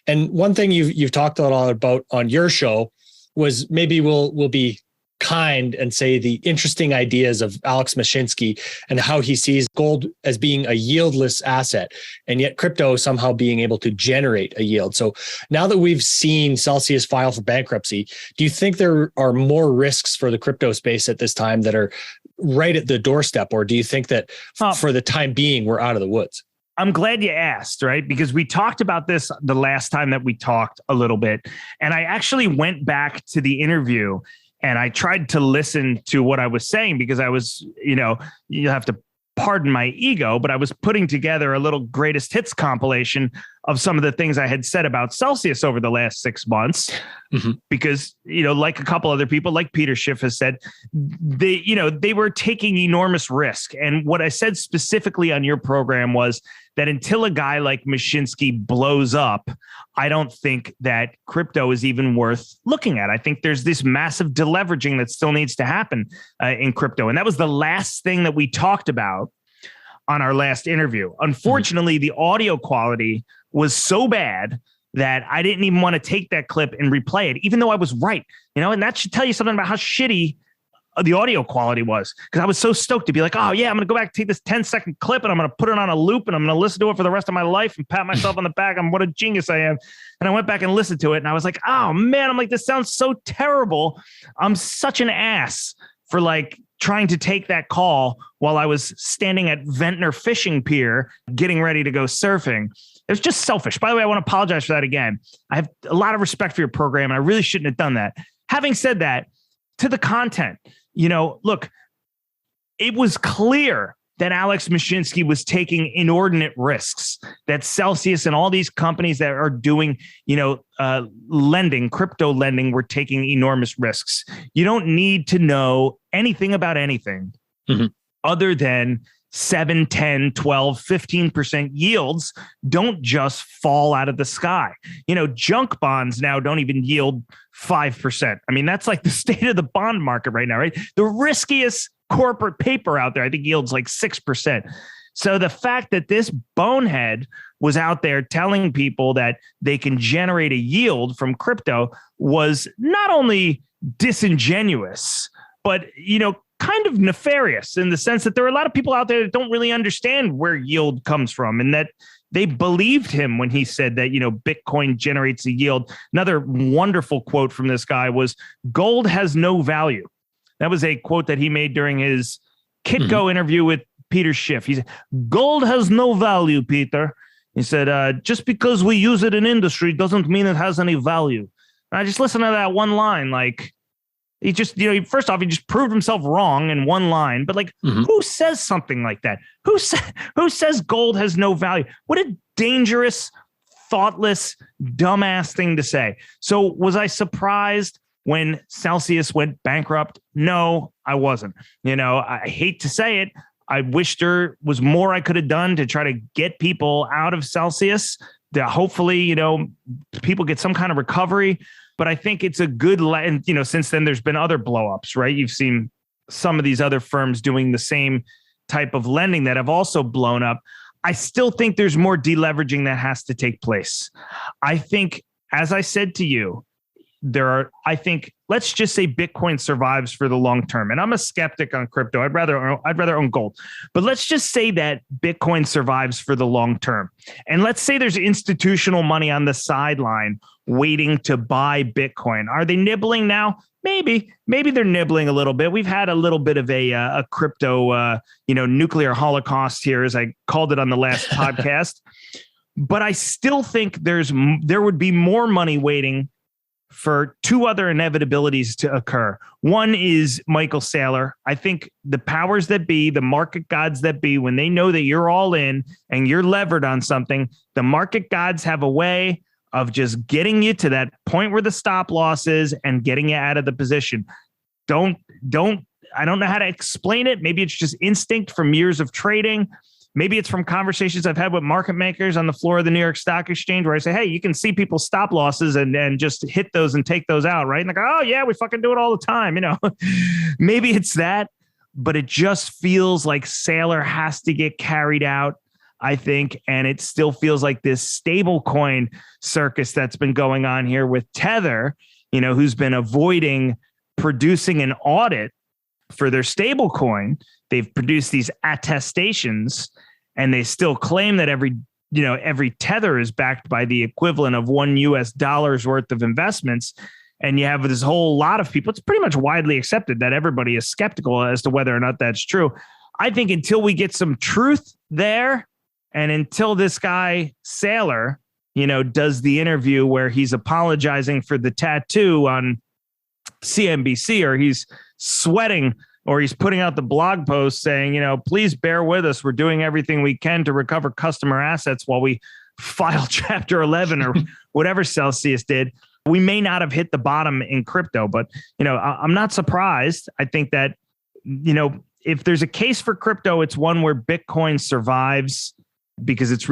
And one thing you've talked a lot about on your show was maybe we'll be kind and say the interesting ideas of Alex Mashinsky and how he sees gold as being a yieldless asset, and yet crypto somehow being able to generate a yield. So now that we've seen Celsius file for bankruptcy, do you think there are more risks for the crypto space at this time that are right at the doorstep? Or do you think that for the time being, we're out of the woods? I'm glad you asked, right? Because we talked about this the last time that we talked a little bit. And I actually went back to the interview and I tried to listen to what I was saying, because I was, you know, you have to pardon my ego, but I was putting together a little greatest hits compilation of some of the things I had said about Celsius over the last 6 months, because, you know, like a couple other people, like Peter Schiff has said, they were taking enormous risk. And what I said specifically on your program was that until a guy like Mashinsky blows up, I don't think that crypto is even worth looking at. I think there's this massive deleveraging that still needs to happen in crypto. And that was the last thing that we talked about on our last interview. Unfortunately, the audio quality was so bad that I didn't even want to take that clip and replay it, even though I was right, you know, and that should tell you something about how shitty the audio quality was, because I was so stoked to be like, oh yeah, I'm going to go back, take this 10-second clip and I'm going to put it on a loop and I'm going to listen to it for the rest of my life and pat myself on the back. What a genius I am. And I went back and listened to it and I was like, oh man, I'm like, this sounds so terrible. I'm such an ass for like trying to take that call while I was standing at Ventnor Fishing Pier, getting ready to go surfing. It was just selfish. By the way, I want to apologize for that again. I have a lot of respect for your program and I really shouldn't have done that. Having said that, to the content, you know, look, it was clear that Alex Mashinsky was taking inordinate risks, that Celsius and all these companies that are doing, you know, lending, crypto lending, were taking enormous risks. You don't need to know anything about anything other than 7, 10, 12, 15% yields don't just fall out of the sky. You know, junk bonds now don't even yield 5%. I mean, that's like the state of the bond market right now, right? The riskiest corporate paper out there, I think, yields like 6%. So the fact that this bonehead was out there telling people that they can generate a yield from crypto was not only disingenuous, but, kind of nefarious in the sense that there are a lot of people out there that don't really understand where yield comes from, and that they believed him when he said that, Bitcoin generates a yield. Another wonderful quote from this guy was, "Gold has no value." That was a quote that he made during his Kitco interview with Peter Schiff. He said, "Gold has no value, Peter." He said, "Just because we use it in industry doesn't mean it has any value." And I just listened to that one line, like, he just, first off, he just proved himself wrong in one line. But who says something like that? Who says gold has no value? What a dangerous, thoughtless, dumbass thing to say. So was I surprised when Celsius went bankrupt? No, I wasn't. I hate to say it. I wish there was more I could have done to try to get people out of Celsius. That hopefully, people get some kind of recovery. But I think it's a good, since then there's been other blowups, right? You've seen some of these other firms doing the same type of lending that have also blown up. I still think there's more deleveraging that has to take place. I think, as I said to you, let's just say Bitcoin survives for the long term. And I'm a skeptic on crypto. I'd rather own gold. But let's just say that Bitcoin survives for the long term. And let's say there's institutional money on the sideline waiting to buy Bitcoin. Are they nibbling now? Maybe they're nibbling a little bit. We've had a little bit of a crypto, nuclear holocaust here, as I called it on the last podcast. But I still think there would be more money waiting for two other inevitabilities to occur. One is Michael Saylor. I think the powers that be, the market gods that be, when they know that you're all in and you're levered on something, the market gods have a way of just getting you to that point where the stop loss is and getting you out of the position. I don't know how to explain it. Maybe it's just instinct from years of trading. Maybe it's from conversations I've had with market makers on the floor of the New York Stock Exchange, where I say, hey, you can see people's stop losses and just hit those and take those out, right? And they go, oh, yeah, we fucking do it all the time. Maybe it's that, but it just feels like Saylor has to get carried out, I think. And it still feels like this stable coin circus that's been going on here with Tether, who's been avoiding producing an audit for their stable coin. They've produced these attestations, and they still claim that every Tether is backed by the equivalent of $1 worth of investments. And you have this whole lot of people. It's pretty much widely accepted that everybody is skeptical as to whether or not that's true. I think until we get some truth there, and until this guy Saylor, does the interview where he's apologizing for the tattoo on CNBC, or he's sweating, or he's putting out the blog post saying, please bear with us. We're doing everything we can to recover customer assets while we file Chapter 11 or whatever Celsius did. We may not have hit the bottom in crypto, but, I'm not surprised. I think that, if there's a case for crypto, it's one where Bitcoin survives, because it's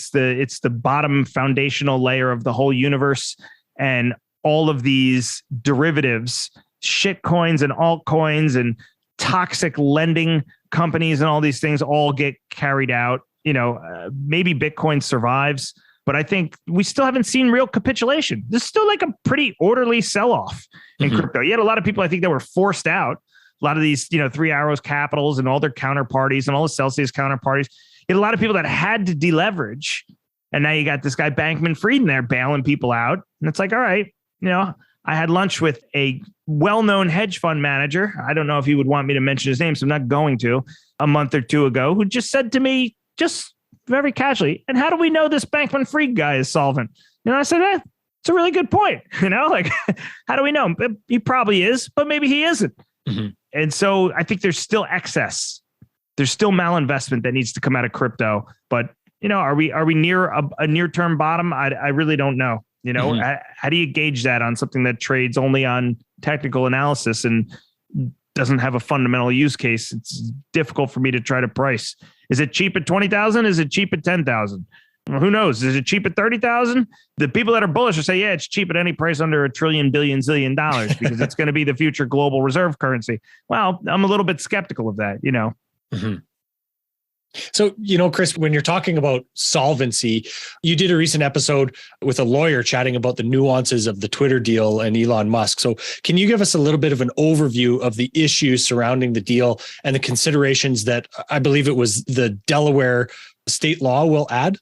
the bottom foundational layer of the whole universe. And all of these derivatives, shit coins and altcoins and toxic lending companies and all these things all get carried out. Maybe Bitcoin survives, but I think we still haven't seen real capitulation. There's still like a pretty orderly sell-off in crypto. You had a lot of people, I think, that were forced out. A lot of these, 3 Arrows Capitals and all their counterparties and all the Celsius counterparties. You had a lot of people that had to deleverage. And now you got this guy Bankman-Fried in there bailing people out. And it's like, all right, I had lunch with a well-known hedge fund manager. I don't know if he would want me to mention his name, so I'm not going to, a month or two ago, who just said to me, just very casually, and how do we know this Bankman-Fried guy is solvent? I said, it's a really good point. How do we know? He probably is, but maybe he isn't. And so I think there's still excess. There's still malinvestment that needs to come out of crypto. But, are we near a near-term bottom? I really don't know. How do you gauge that on something that trades only on technical analysis and doesn't have a fundamental use case? It's difficult for me to try to price. Is it cheap at 20,000? Is it cheap at 10,000? Well, who knows? Is it cheap at 30,000? The people that are bullish will say, yeah, it's cheap at any price under $1 trillion, billion, zillion dollars because it's going to be the future global reserve currency. Well, I'm a little bit skeptical of that, So, Chris, when you're talking about solvency, you did a recent episode with a lawyer chatting about the nuances of the Twitter deal and Elon Musk. So can you give us a little bit of an overview of the issues surrounding the deal and the considerations that I believe it was the Delaware state law will add?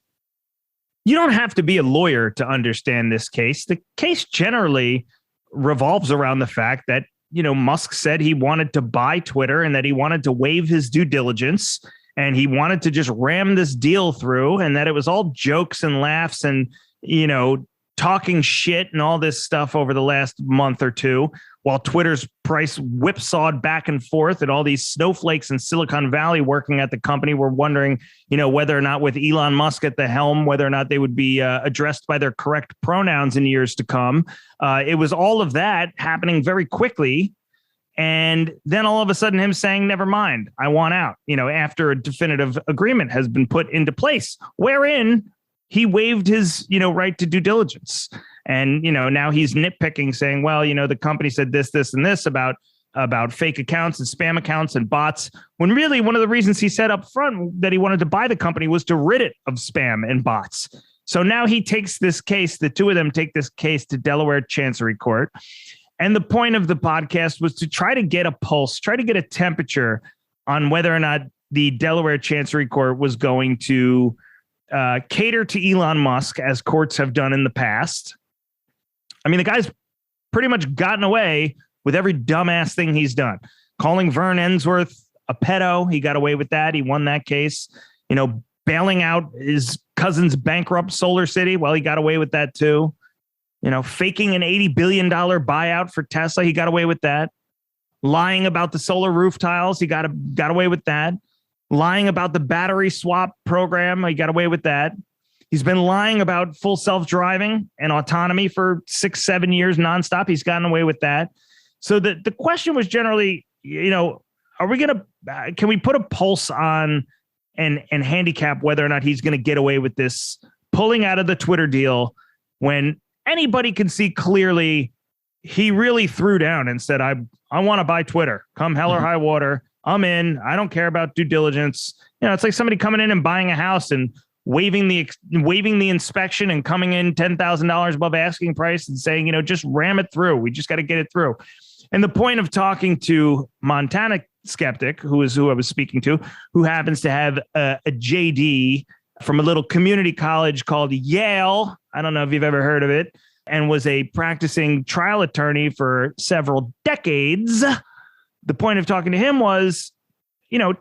You don't have to be a lawyer to understand this case. The case generally revolves around the fact that, Musk said he wanted to buy Twitter and that he wanted to waive his due diligence. And he wanted to just ram this deal through, and that it was all jokes and laughs and, talking shit and all this stuff over the last month or two, while Twitter's price whipsawed back and forth, and all these snowflakes in Silicon Valley working at the company were wondering, whether or not with Elon Musk at the helm, whether or not they would be addressed by their correct pronouns in years to come. It was all of that happening very quickly. And then all of a sudden him saying, never mind, I want out, after a definitive agreement has been put into place, wherein he waived his, right to due diligence. And, now he's nitpicking, saying, well, the company said this, and this about fake accounts and spam accounts and bots, when really one of the reasons he said up front that he wanted to buy the company was to rid it of spam and bots. So now he takes this case, the two of them take this case to Delaware Chancery Court. And the point of the podcast was to try to get a pulse, try to get a temperature on whether or not the Delaware Chancery Court was going to cater to Elon Musk, as courts have done in the past. I mean, the guy's pretty much gotten away with every dumbass thing he's done. Calling Vern Ensworth a pedo, he got away with that. He won that case. Bailing out his cousin's bankrupt Solar City, well, he got away with that too. Faking an $80 billion buyout for Tesla. He got away with that. Lying about the solar roof tiles. He got away with that. Lying about the battery swap program. He got away with that. He's been lying about full self-driving and autonomy for 6-7 years nonstop. He's gotten away with that. So the question was generally, are we going to, can we put a pulse on and handicap whether or not he's going to get away with this pulling out of the Twitter deal when anybody can see clearly he really threw down and said, I want to buy Twitter. Come hell or high water. I'm in. I don't care about due diligence. It's like somebody coming in and buying a house and waiving the inspection and coming in $10,000 above asking price and saying, just ram it through. We just got to get it through. And the point of talking to Montana Skeptic, who is who I was speaking to, who happens to have a JD from a little community college called Yale. I don't know if you've ever heard of it, and was a practicing trial attorney for several decades. The point of talking to him was,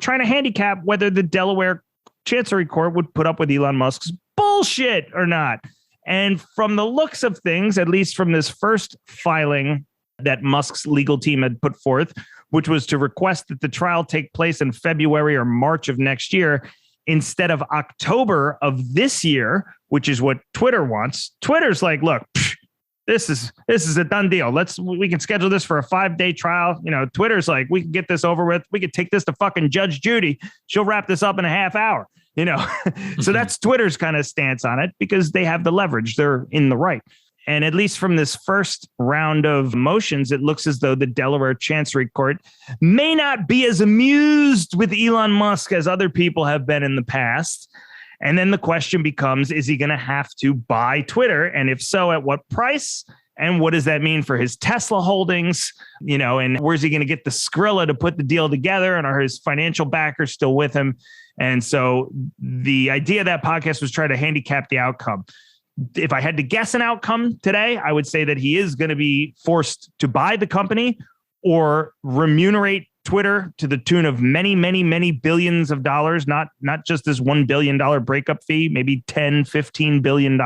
trying to handicap whether the Delaware Chancery Court would put up with Elon Musk's bullshit or not. And from the looks of things, at least from this first filing that Musk's legal team had put forth, which was to request that the trial take place in February or March of next year, instead of October of this year, which is what Twitter wants. Twitter's like, look, this is a done deal. We can schedule this for a 5-day trial. Twitter's like, we can get this over with. We could take this to fucking Judge Judy. She'll wrap this up in a half hour, So that's Twitter's kind of stance on it because they have the leverage. They're in the right. And at least from this first round of motions, it looks as though the Delaware Chancery Court may not be as amused with Elon Musk as other people have been in the past. And then the question becomes, is he going to have to buy Twitter? And if so, at what price? And what does that mean for his Tesla holdings? And where's he going to get the Skrilla to put the deal together? And are his financial backers still with him? And so the idea of that podcast was try to handicap the outcome. If I had to guess an outcome today, I would say that he is going to be forced to buy the company or remunerate Twitter to the tune of many, many, many billions of dollars, not just this $1 billion breakup fee, maybe $10-15 billion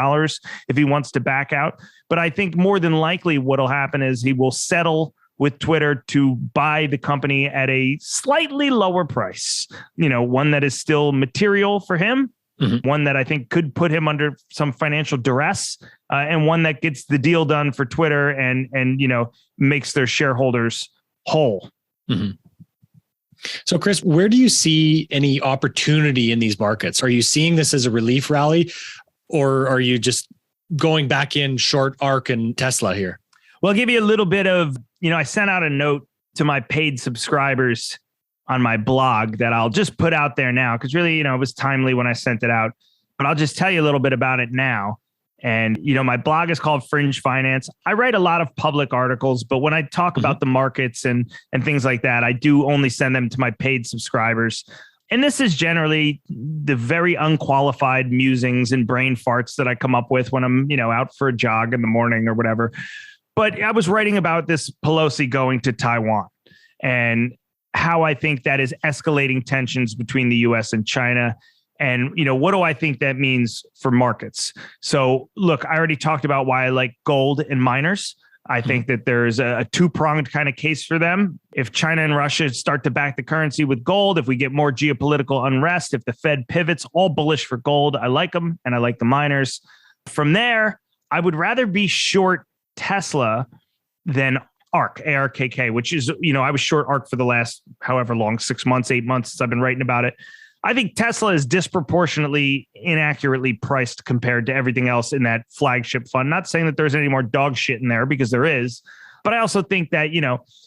if he wants to back out. But I think more than likely what will happen is he will settle with Twitter to buy the company at a slightly lower price, one that is still material for him. Mm-hmm. One that I think could put him under some financial duress, and one that gets the deal done for Twitter and makes their shareholders whole. Mm-hmm. So, Chris, where do you see any opportunity in these markets? Are you seeing this as a relief rally, or are you just going back in short ARK and Tesla here? Well, I'll give you a little bit of, I sent out a note to my paid subscribers on my blog that I'll just put out there now, because really, it was timely when I sent it out, but I'll just tell you a little bit about it now. And, my blog is called Fringe Finance. I write a lot of public articles, but when I talk about the markets and things like that, I do only send them to my paid subscribers. And this is generally the very unqualified musings and brain farts that I come up with when I'm, out for a jog in the morning or whatever. But I was writing about this Pelosi going to Taiwan and how I think that is escalating tensions between the US and China. And, what do I think that means for markets? So, look, I already talked about why I like gold and miners. I think that there's a two-pronged kind of case for them. If China and Russia start to back the currency with gold, if we get more geopolitical unrest, if the Fed pivots, all bullish for gold. I like them, and I like the miners. From there, I would rather be short Tesla than ARK, ARKK, which is, I was short ARK for the last however long, 6 months, 8 months since I've been writing about it. I think Tesla is disproportionately inaccurately priced compared to everything else in that flagship fund. Not saying that there's any more dog shit in there, because there is. But I also think that,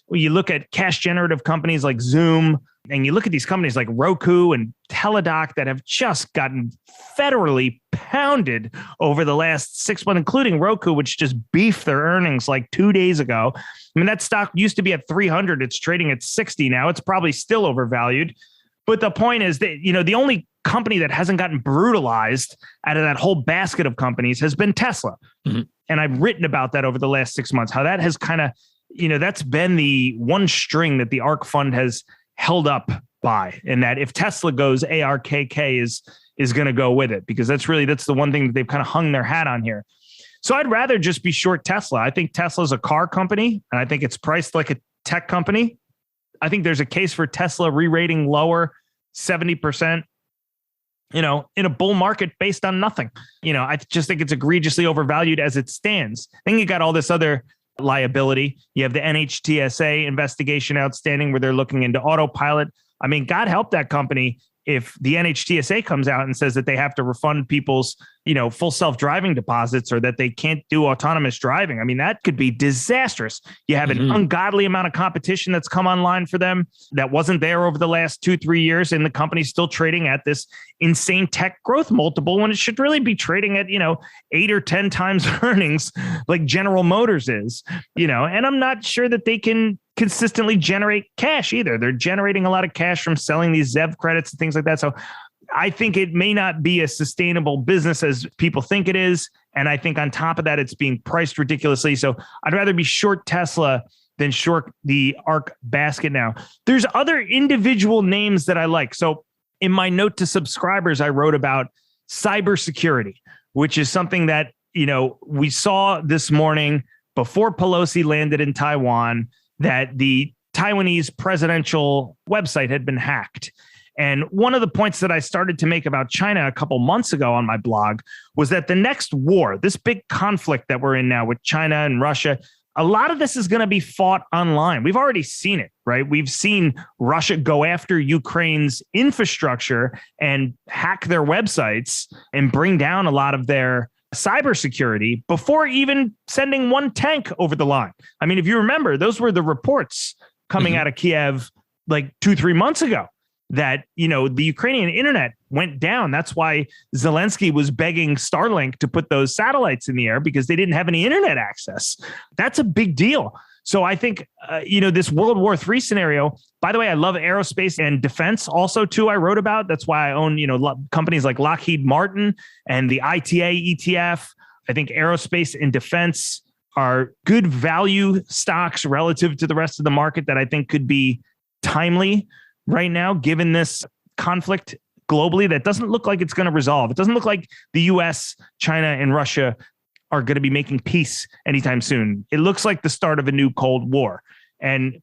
when you look at cash generative companies like Zoom, and you look at these companies like Roku and Teladoc that have just gotten federally pounded over the last 6 months, including Roku, which just beefed their earnings like 2 days ago. I mean, that stock used to be at 300. It's trading at 60 now. It's probably still overvalued. But the point is that, the only company that hasn't gotten brutalized out of that whole basket of companies has been Tesla. Mm-hmm. And I've written about that over the last 6 months, how that has kind of, that's been the one string that the ARK fund has held up by. And that if Tesla goes, ARKK is going to go with it, because that's the one thing that they've kind of hung their hat on here. So I'd rather just be short Tesla. I think Tesla's a car company, and I think it's priced like a tech company. I think there's a case for Tesla re-rating lower 70%, in a bull market based on nothing. I just think it's egregiously overvalued as it stands. Then you got all this other liability. You have the NHTSA investigation outstanding where they're looking into autopilot. I mean, God help that company if the NHTSA comes out and says that they have to refund people's, full self-driving deposits, or that they can't do autonomous driving. I mean, that could be disastrous. You have an ungodly amount of competition that's come online for them that wasn't there over the last 2-3 years. And the company's still trading at this insane tech growth multiple when it should really be trading at, 8 or 10 times earnings like General Motors is, and I'm not sure that they can consistently generate cash either. They're generating a lot of cash from selling these ZEV credits and things like that. So I think it may not be a sustainable business as people think it is. And I think on top of that, it's being priced ridiculously. So I'd rather be short Tesla than short the ARK basket now. There's other individual names that I like. So in my note to subscribers, I wrote about cybersecurity, which is something that, we saw this morning before Pelosi landed in Taiwan, that the Taiwanese presidential website had been hacked. And one of the points that I started to make about China a couple months ago on my blog was that the next war, this big conflict that we're in now with China and Russia, a lot of this is going to be fought online. We've already seen it, right? We've seen Russia go after Ukraine's infrastructure and hack their websites and bring down a lot of their cybersecurity before even sending one tank over the line. I mean, if you remember, those were the reports coming out of Kiev like 2-3 months ago that, the Ukrainian internet went down. That's why Zelensky was begging Starlink to put those satellites in the air, because they didn't have any internet access. That's a big deal. So I think, this World War III scenario, by the way, I love aerospace and defense also too. I wrote about, that's why I own, companies like Lockheed Martin and the ITA ETF. I think aerospace and defense are good value stocks relative to the rest of the market that I think could be timely right now, given this conflict globally that doesn't look like it's going to resolve. It doesn't look like the US, China, and Russia are going to be making peace anytime soon. It looks like the start of a new Cold War. And,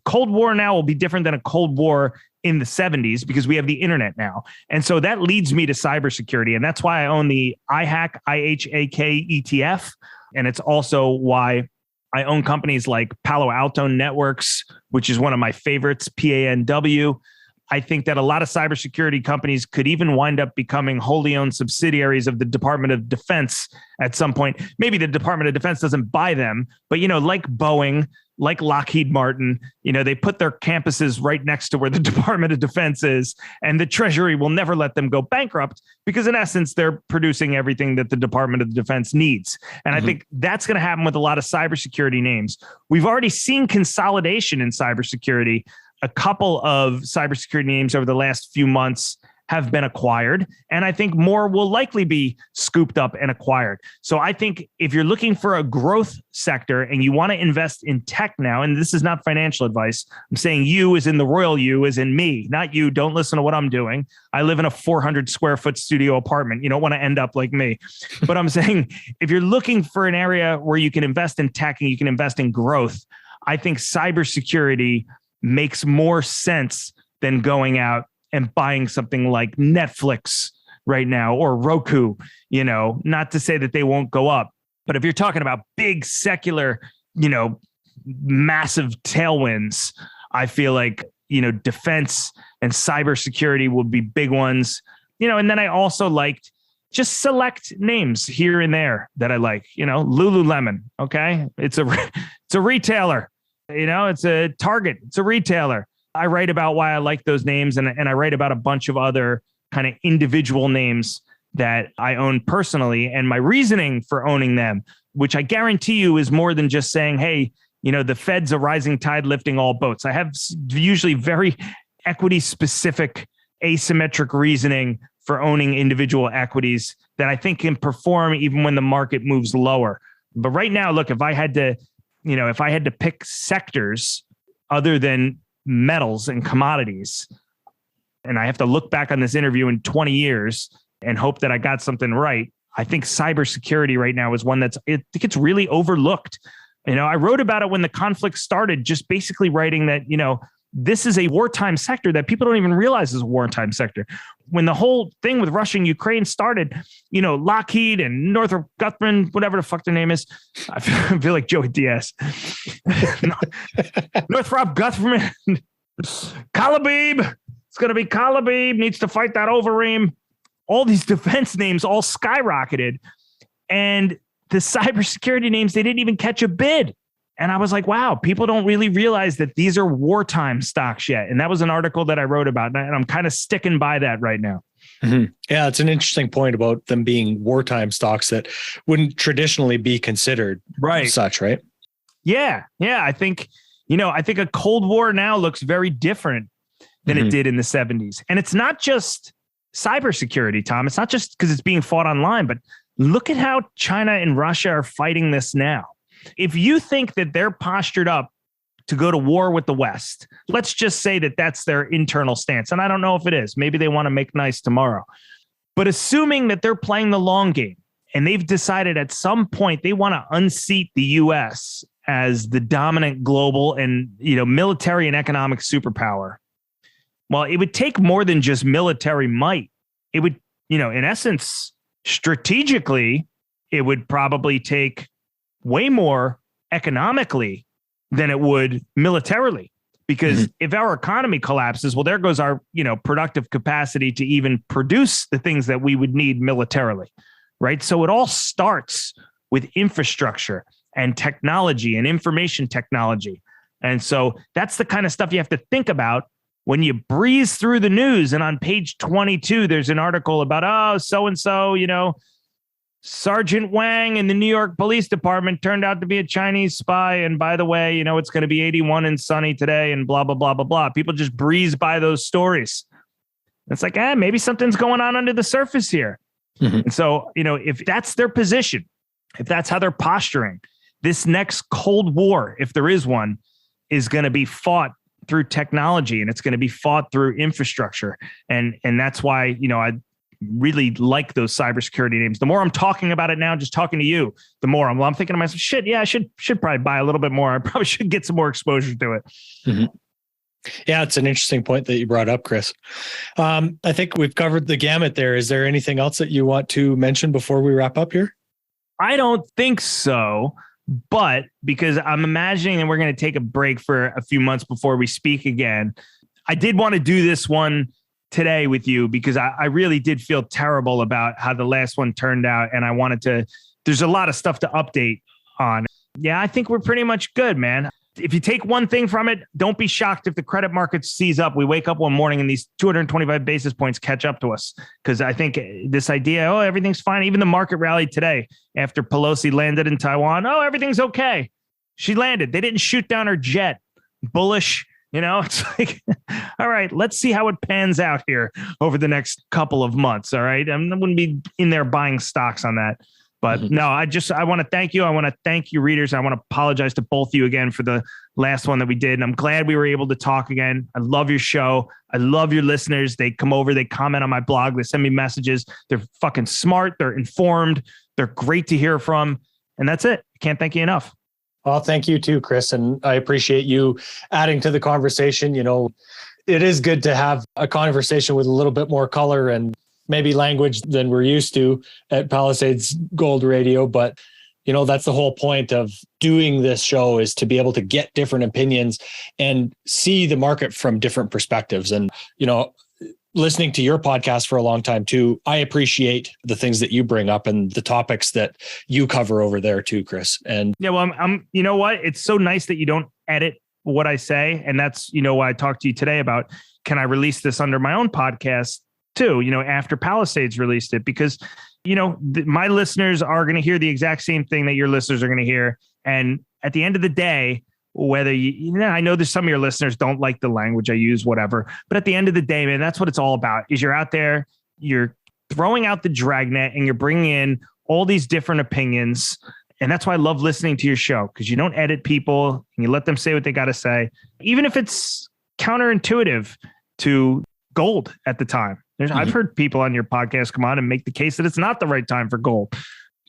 Cold War now will be different than a Cold War in the 70s because we have the internet now. And so that leads me to cybersecurity. And that's why I own the IHAK, IHAK ETF. And it's also why I own companies like Palo Alto Networks, which is one of my favorites, PANW. I think that a lot of cybersecurity companies could even wind up becoming wholly owned subsidiaries of the Department of Defense at some point. Maybe the Department of Defense doesn't buy them, but like Boeing, like Lockheed Martin, they put their campuses right next to where the Department of Defense is, and the Treasury will never let them go bankrupt because in essence, they're producing everything that the Department of Defense needs. And I think that's going to happen with a lot of cybersecurity names. We've already seen consolidation in cybersecurity. A couple of cybersecurity names over the last few months have been acquired, and I think more will likely be scooped up and acquired. So I think if you're looking for a growth sector and you want to invest in tech now, and this is not financial advice, I'm saying you as in the royal you as in me, not you. Don't listen to what I'm doing. I live in a 400 square foot studio apartment. You don't want to end up like me. But I'm saying if you're looking for an area where you can invest in tech and you can invest in growth, I think cybersecurity makes more sense than going out and buying something like Netflix right now or Roku, not to say that they won't go up. But if you're talking about big secular, massive tailwinds, I feel like, defense and cybersecurity will be big ones, and then I also liked just select names here and there that I like, Lululemon. Okay. It's a retailer, it's a Target, it's a retailer. I write about why I like those names, and I write about a bunch of other kind of individual names that I own personally, and my reasoning for owning them, which I guarantee you is more than just saying, hey, the Fed's a rising tide lifting all boats. I have usually very equity specific asymmetric reasoning for owning individual equities that I think can perform even when the market moves lower. But right now, look, if I had to pick sectors other than metals and commodities, and I have to look back on this interview in 20 years and hope that I got something right, I think cybersecurity right now is one I think it's really overlooked. I wrote about it when the conflict started, just basically writing that, this is a wartime sector that people don't even realize is a wartime sector. When the whole thing with Russia and Ukraine started, Lockheed and Northrop Grumman, whatever the fuck their name is, I feel like Joey Diaz. Northrop Grumman, Kalabib, it's going to be Kalabib, needs to fight that Overeem. All these defense names all skyrocketed. And the cybersecurity names, they didn't even catch a bid. And I was like, wow, people don't really realize that these are wartime stocks yet. And that was an article that I wrote about. And I'm kind of sticking by that right now. Yeah, it's an interesting point about them being wartime stocks that wouldn't traditionally be considered such, right? Yeah. I think a Cold War now looks very different than it did in the 70s. And it's not just cybersecurity, Tom. It's not just because it's being fought online, but look at how China and Russia are fighting this now. If you think that they're postured up to go to war with the West, let's just say that that's their internal stance. And I don't know if it is. Maybe they want to make nice tomorrow. But assuming that they're playing the long game and they've decided at some point they want to unseat the U.S. as the dominant global and military and economic superpower, well, it would take more than just military might. It would, in essence, strategically, it would probably take way more economically than it would militarily. Because if our economy collapses, well, there goes our, productive capacity to even produce the things that we would need militarily, right? So it all starts with infrastructure and technology and information technology. And so that's the kind of stuff you have to think about when you breeze through the news. And on page 22, there's an article about, so-and-so, Sergeant Wang in the New York Police Department turned out to be a Chinese spy. And by the way, it's going to be 81 and sunny today and blah, blah, blah, blah, blah. People just breeze by those stories. It's like, maybe something's going on under the surface here. And so, if that's their position, if that's how they're posturing, this next Cold War, if there is one, is going to be fought through technology and it's going to be fought through infrastructure. And that's why, I really like those cybersecurity names. The more I'm talking about it now, just talking to you, the more I'm thinking to myself, shit, yeah, I should probably buy a little bit more. I probably should get some more exposure to it. Yeah, it's an interesting point that you brought up, Chris. I think we've covered the gamut there. Is there anything else that you want to mention before we wrap up here? I don't think so, but because I'm imagining that we're going to take a break for a few months before we speak again, I did want to do this one today with you because I really did feel terrible about how the last one turned out. And I wanted to, there's a lot of stuff to update on. Yeah, I think we're pretty much good, man. if you take one thing from it, don't be shocked if the credit market sees up. We wake up one morning and these 225 basis points catch up to us. Because I think this idea, oh, everything's fine. Even the market rallied today after Pelosi landed in Taiwan. Oh, everything's okay. She landed. They didn't shoot down her jet. Bullish. It's like, all right, let's see how it pans out here over the next couple of months. All right. I wouldn't be in there buying stocks on that. But no, I want to thank you. I want to thank you, readers. I want to apologize to both of you again for the last one that we did. And I'm glad we were able to talk again. I love your show. I love your listeners. They come over, they comment on my blog, they send me messages. They're fucking smart. They're informed. They're great to hear from. And that's it. I can't thank you enough. Well, thank you too, Chris. And I appreciate you adding to the conversation. It is good to have a conversation with a little bit more color and maybe language than we're used to at Palisades Gold Radio. But, that's the whole point of doing this show, is to be able to get different opinions and see the market from different perspectives. And, listening to your podcast for a long time too, I appreciate the things that you bring up and the topics that you cover over there too, Chris. And yeah, well, I'm you know what? It's so nice that you don't edit what I say. And that's, why I talked to you today about, can I release this under my own podcast too, after Palisades released it? Because, my listeners are going to hear the exact same thing that your listeners are going to hear. And at the end of the day, whether I know there's some of your listeners don't like the language I use, whatever, but at the end of the day, man, that's what it's all about. Is you're out there, you're throwing out the dragnet and you're bringing in all these different opinions. And that's why I love listening to your show, because you don't edit people and you let them say what they got to say, even if it's counterintuitive to gold at the time. I've heard people on your podcast come on and make the case that it's not the right time for gold.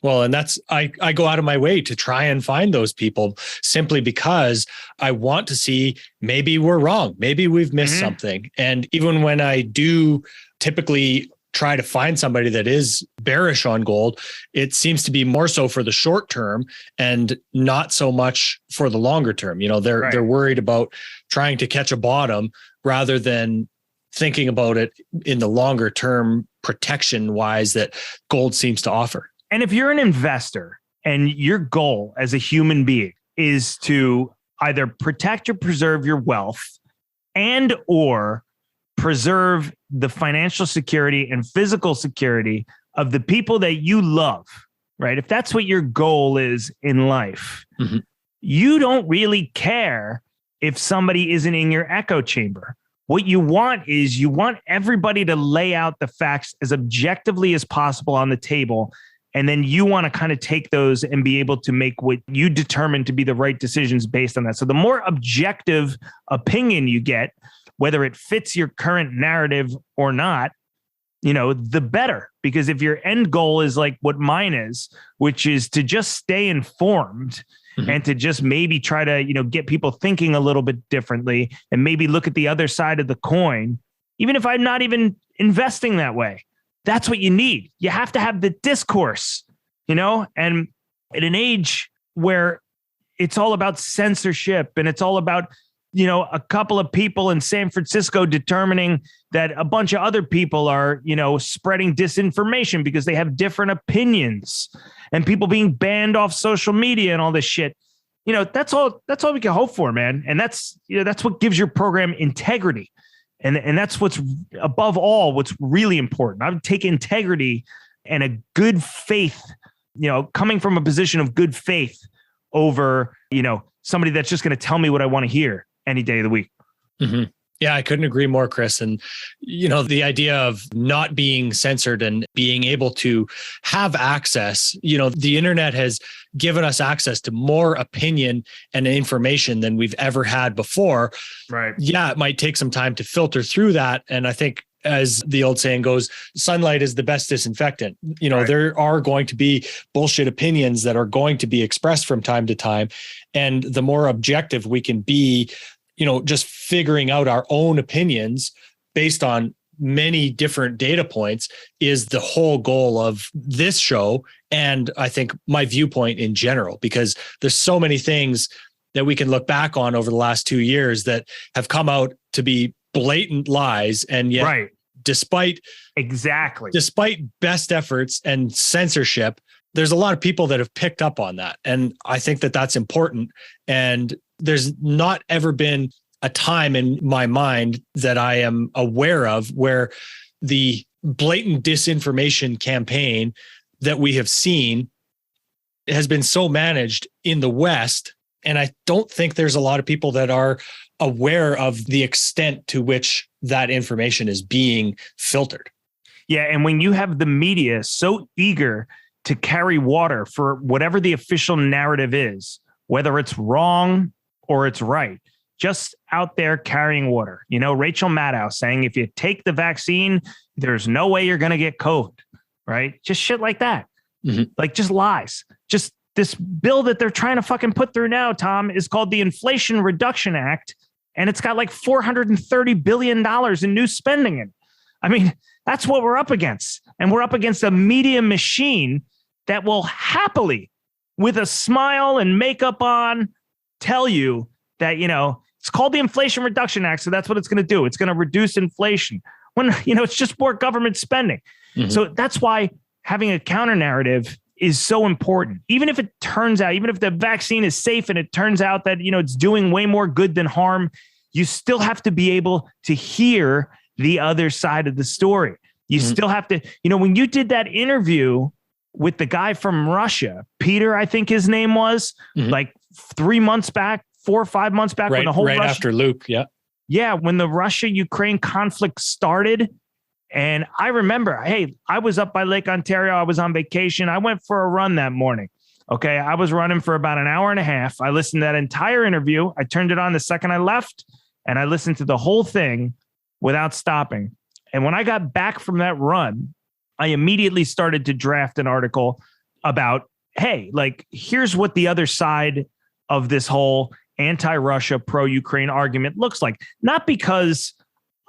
Well, and that's, I go out of my way to try and find those people simply because I want to see, maybe we're wrong. Maybe we've missed something. And even when I do typically try to find somebody that is bearish on gold, it seems to be more so for the short term and not so much for the longer term. They're worried about trying to catch a bottom rather than thinking about it in the longer term protection wise that gold seems to offer. And if you're an investor and your goal as a human being is to either protect or preserve your wealth and or preserve the financial security and physical security of the people that you love, right? If that's what your goal is in life, you don't really care if somebody isn't in your echo chamber. What you want is you want everybody to lay out the facts as objectively as possible on the table. And then you want to kind of take those and be able to make what you determine to be the right decisions based on that. So the more objective opinion you get, whether it fits your current narrative or not, the better. Because if your end goal is like what mine is, which is to just stay informed and to just maybe try to, get people thinking a little bit differently and maybe look at the other side of the coin, even if I'm not even investing that way. That's what you need. You have to have the discourse, and in an age where it's all about censorship and it's all about, a couple of people in San Francisco determining that a bunch of other people are, spreading disinformation because they have different opinions and people being banned off social media and all this shit. That's all we can hope for, man. And that's what gives your program integrity. And that's what's above all, what's really important. I would take integrity and a good faith, coming from a position of good faith over, somebody that's just going to tell me what I want to hear any day of the week. Yeah, I couldn't agree more, Chris. And, the idea of not being censored and being able to have access, the internet has given us access to more opinion and information than we've ever had before. Right. Yeah, it might take some time to filter through that. And I think, as the old saying goes, sunlight is the best disinfectant. Right. There are going to be bullshit opinions that are going to be expressed from time to time. And the more objective we can be, just figuring out our own opinions based on many different data points is the whole goal of this show. And I think my viewpoint in general, because there's so many things that we can look back on over the last 2 years that have come out to be blatant lies. And yet, despite best efforts and censorship, there's a lot of people that have picked up on that. And I think that that's important. And there's not ever been a time in my mind that I am aware of where the blatant disinformation campaign that we have seen has been so managed in the West. And I don't think there's a lot of people that are aware of the extent to which that information is being filtered. Yeah. And when you have the media so eager to carry water for whatever the official narrative is, whether it's wrong or it's right, just out there carrying water. You know, Rachel Maddow saying, if you take the vaccine, there's no way you're going to get COVID, right? Just shit like that. Mm-hmm. Like just lies. Just this bill that they're trying to fucking put through now, Tom, is called the Inflation Reduction Act. And it's got like $430 billion in new spending in it. I mean, that's what we're up against. And we're up against a media machine that will happily, with a smile and makeup on, tell you that, you know, it's called the Inflation Reduction Act. So that's what it's going to do. It's going to reduce inflation when, you know, it's just more government spending. Mm-hmm. So that's why having a counter narrative is so important. Even if it turns out, even if the vaccine is safe and it turns out that, you know, it's doing way more good than harm, you still have to be able to hear the other side of the story. You mm-hmm. still have to, you know, when you did that interview with the guy from Russia, Peter, I think his name was, mm-hmm. like 3 months back, 4 or 5 months back, when the whole after Luke. Yeah. Yeah. When the Russia-Ukraine conflict started. And I remember, hey, I was up by Lake Ontario. I was on vacation. I went for a run that morning. Okay. I was running for about an hour and a half. I listened to that entire interview. I turned it on the second I left, and I listened to the whole thing without stopping. And when I got back from that run, I immediately started to draft an article about, hey, like, here's what the other side of this whole anti-Russia, pro-Ukraine argument looks like. Not because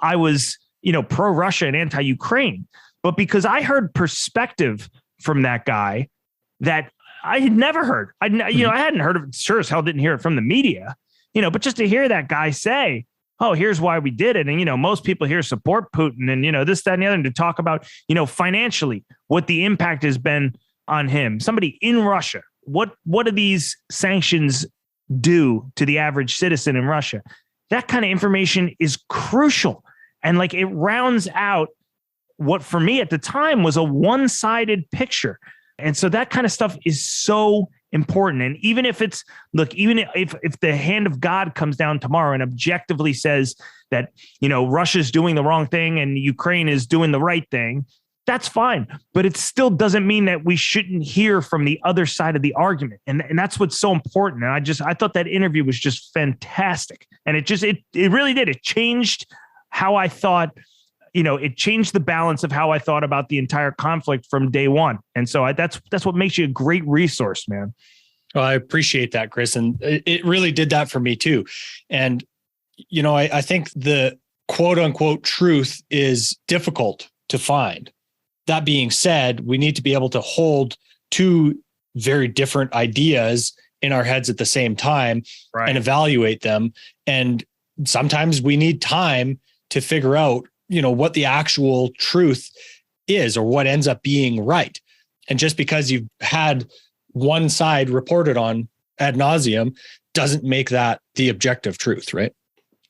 I was, you know, pro-Russia and anti-Ukraine, but because I heard perspective from that guy that I had never heard. I hadn't heard of it. Sure as hell didn't hear it from the media, you know, but just to hear that guy say, oh, here's why we did it. And, you know, most people here support Putin and, you know, this, that, and the other, and to talk about, you know, financially, what the impact has been on him. Somebody in Russia, what do these sanctions do to the average citizen in Russia? That kind of information is crucial. And like, it rounds out what for me at the time was a one-sided picture. And so that kind of stuff is so important. And even if it's, look, even if the hand of God comes down tomorrow and objectively says that, you know, Russia's doing the wrong thing and Ukraine is doing the right thing, that's fine. But it still doesn't mean that we shouldn't hear from the other side of the argument. And that's what's so important. And I thought that interview was just fantastic. And it really did. It changed how I thought, you know, it changed the balance of how I thought about the entire conflict from day one. And so that's what makes you a great resource, man. Well, I appreciate that, Chris. And it really did that for me too. And, you know, I think the quote unquote truth is difficult to find. That being said, we need to be able to hold two very different ideas in our heads at the same time, right, and evaluate them. And sometimes we need time to figure out, you know, what the actual truth is or what ends up being right. And just because you've had one side reported on ad nauseum doesn't make that the objective truth, right?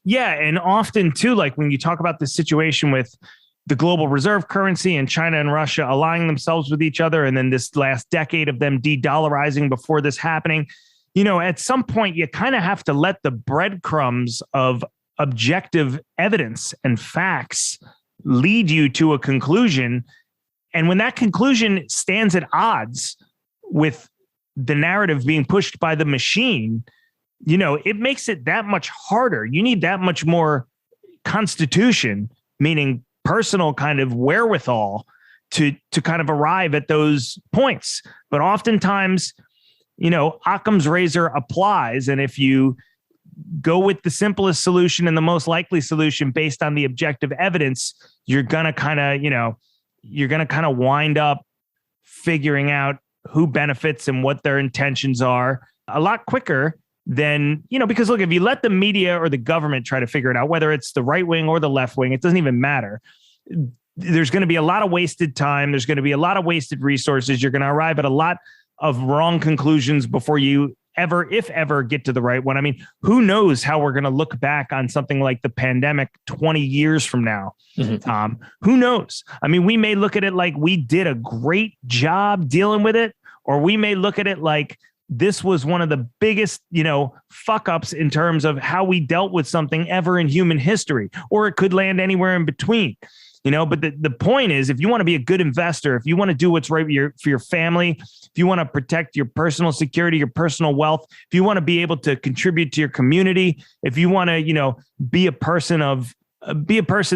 Yeah. And often too, like when you talk about the situation with the global reserve currency and China and Russia aligning themselves with each other, and then this last decade of them de-dollarizing before this happening, you know, at some point you kind of have to let the breadcrumbs of objective evidence and facts lead you to a conclusion. And when that conclusion stands at odds with the narrative being pushed by the machine, you know, it makes it that much harder. You need that much more constitution, meaning personal kind of wherewithal to kind of arrive at those points. But oftentimes, you know, Occam's razor applies. And if you go with the simplest solution and the most likely solution based on the objective evidence, you're going to kind of wind up figuring out who benefits and what their intentions are a lot quicker than, you know, because look, if you let the media or the government try to figure it out, whether it's the right wing or the left wing, it doesn't even matter. There's going to be a lot of wasted time. There's going to be a lot of wasted resources. You're going to arrive at a lot of wrong conclusions before you ever, if ever, get to the right one. I mean, who knows how we're going to look back on something like the pandemic 20 years from now, Tom? Who knows? I mean, we may look at it like we did a great job dealing with it, or we may look at it like this was one of the biggest, fuck ups in terms of how we dealt with something ever in human history, or it could land anywhere in between. But the point is, if you want to be a good investor, if you want to do what's right for your family, if you want to protect your personal security, your personal wealth, if you want to be able to contribute to your community, if you want to, be a person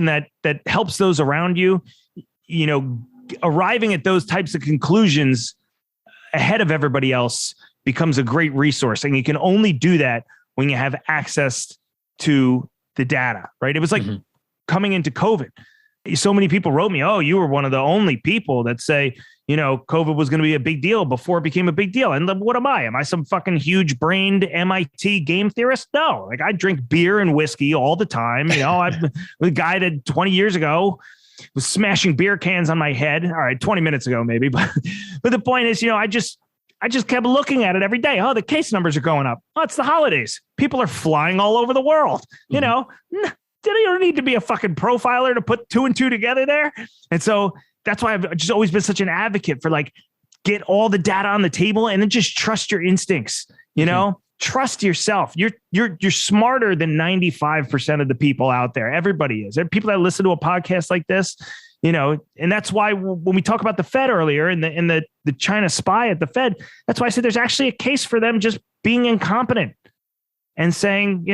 that helps those around you, arriving at those types of conclusions ahead of everybody else becomes a great resource. And you can only do that when you have access to the data, right? It was like coming into COVID. So many people wrote me, oh, you were one of the only people that say, COVID was going to be a big deal before it became a big deal. And what am I? Am I some fucking huge brained MIT game theorist? No, like I drink beer and whiskey all the time. I'm the guy that 20 years ago was smashing beer cans on my head. All right, 20 minutes ago, maybe. But the point is, I just kept looking at it every day. Oh, the case numbers are going up. Oh, it's the holidays. People are flying all over the world. You don't need to be a fucking profiler to put 2 and 2 together there. And so that's why I've just always been such an advocate for get all the data on the table and then just trust your instincts, trust yourself. You're smarter than 95% of the people out there. Everybody is. There are people that listen to a podcast like this, and that's why when we talk about the Fed earlier and the China spy at the Fed, that's why I said there's actually a case for them just being incompetent and saying,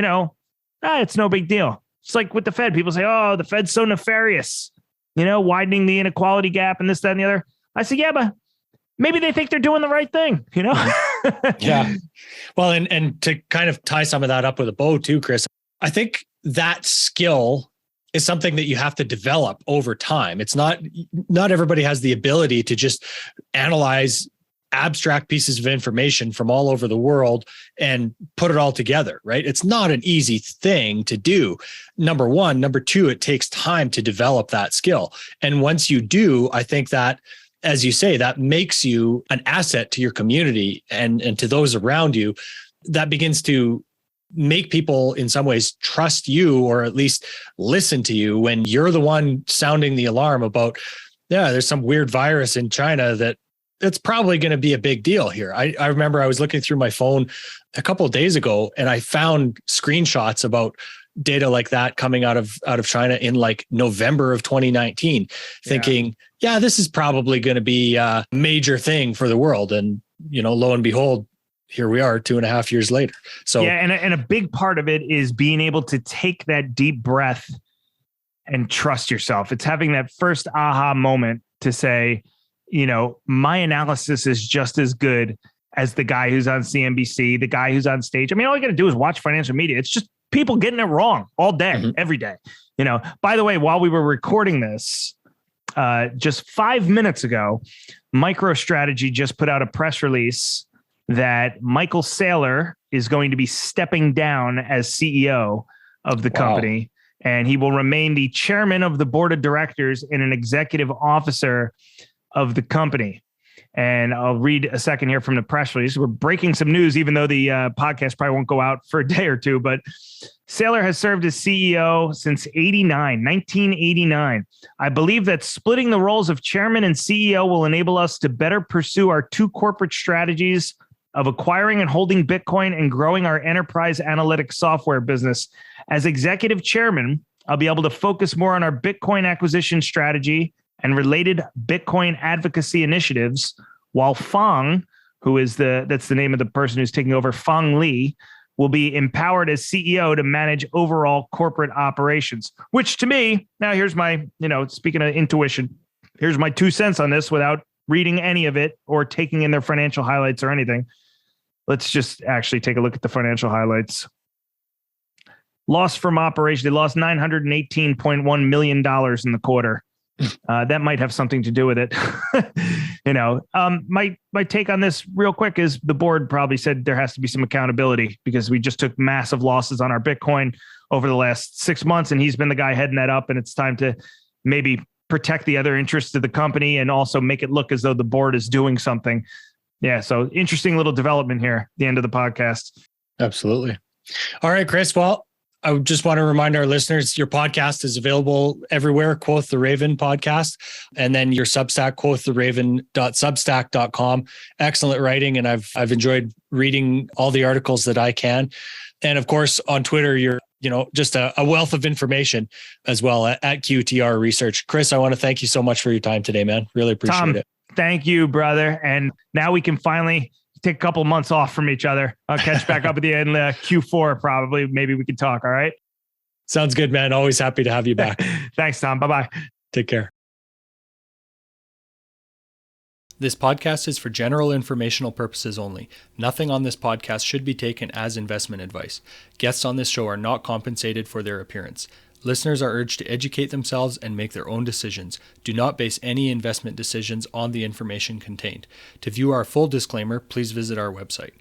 it's no big deal. It's like with the Fed, people say, oh, the Fed's so nefarious, widening the inequality gap and this, that, and the other. I said, yeah, but maybe they think they're doing the right thing, Yeah. Well, and to kind of tie some of that up with a bow too, Chris, I think that skill is something that you have to develop over time. It's not everybody has the ability to just analyze abstract pieces of information from all over the world and put it all together, right? It's not an easy thing to do. Number one. Number two, it takes time to develop that skill. And once you do, I think that, as you say, that makes you an asset to your community and to those around you. That begins to make people in some ways trust you, or at least listen to you when you're the one sounding the alarm about, there's some weird virus in China that it's probably going to be a big deal here. I remember I was looking through my phone a couple of days ago and I found screenshots about data like that coming out of China in November of 2019, thinking, this is probably going to be a major thing for the world. And, lo and behold, here we are 2.5 years later. So and a big part of it is being able to take that deep breath and trust yourself. It's having that first aha moment to say, my analysis is just as good as the guy who's on CNBC, the guy who's on stage. I mean, all you got to do is watch financial media. It's just people getting it wrong all day, every day. By the way, while we were recording this, just 5 minutes ago, MicroStrategy just put out a press release that Michael Saylor is going to be stepping down as CEO of the company, and he will remain the chairman of the board of directors and an executive officer of the company. And I'll read a second here from the press release. We're breaking some news, even though the podcast probably won't go out for a day or two. But Saylor has served as CEO since 1989. I believe that splitting the roles of chairman and CEO will enable us to better pursue our two corporate strategies of acquiring and holding Bitcoin and growing our enterprise analytics software business. As executive chairman, I'll be able to focus more on our Bitcoin acquisition strategy and related Bitcoin advocacy initiatives, while Fang, that's the name of the person who's taking over, Fang Li, will be empowered as CEO to manage overall corporate operations, which to me, now here's my, speaking of intuition, here's my 2 cents on this without reading any of it or taking in their financial highlights or anything. Let's just actually take a look at the financial highlights. Loss from operation. They lost $918.1 million in the quarter. That might have something to do with it. My take on this real quick is the board probably said there has to be some accountability because we just took massive losses on our Bitcoin over the last 6 months. And he's been the guy heading that up. And it's time to maybe protect the other interests of the company and also make it look as though the board is doing something. Yeah. So interesting little development here at the end of the podcast. Absolutely. All right, Chris. Well, I just want to remind our listeners, your podcast is available everywhere, Quoth The Raven podcast, and then your Substack, quoththeraven.substack.com. Excellent writing, and I've enjoyed reading all the articles that I can. And of course, on Twitter, you're just a wealth of information as well at QTR Research. Chris, I want to thank you so much for your time today, man. Really appreciate it. Thank you, brother. And now we can finally take a couple of months off from each other. I'll catch back up with you in Q4, probably. Maybe we can talk. All right. Sounds good, man. Always happy to have you back. Thanks, Tom. Bye-bye. Take care. This podcast is for general informational purposes only. Nothing on this podcast should be taken as investment advice. Guests on this show are not compensated for their appearance. Listeners are urged to educate themselves and make their own decisions. Do not base any investment decisions on the information contained. To view our full disclaimer, please visit our website.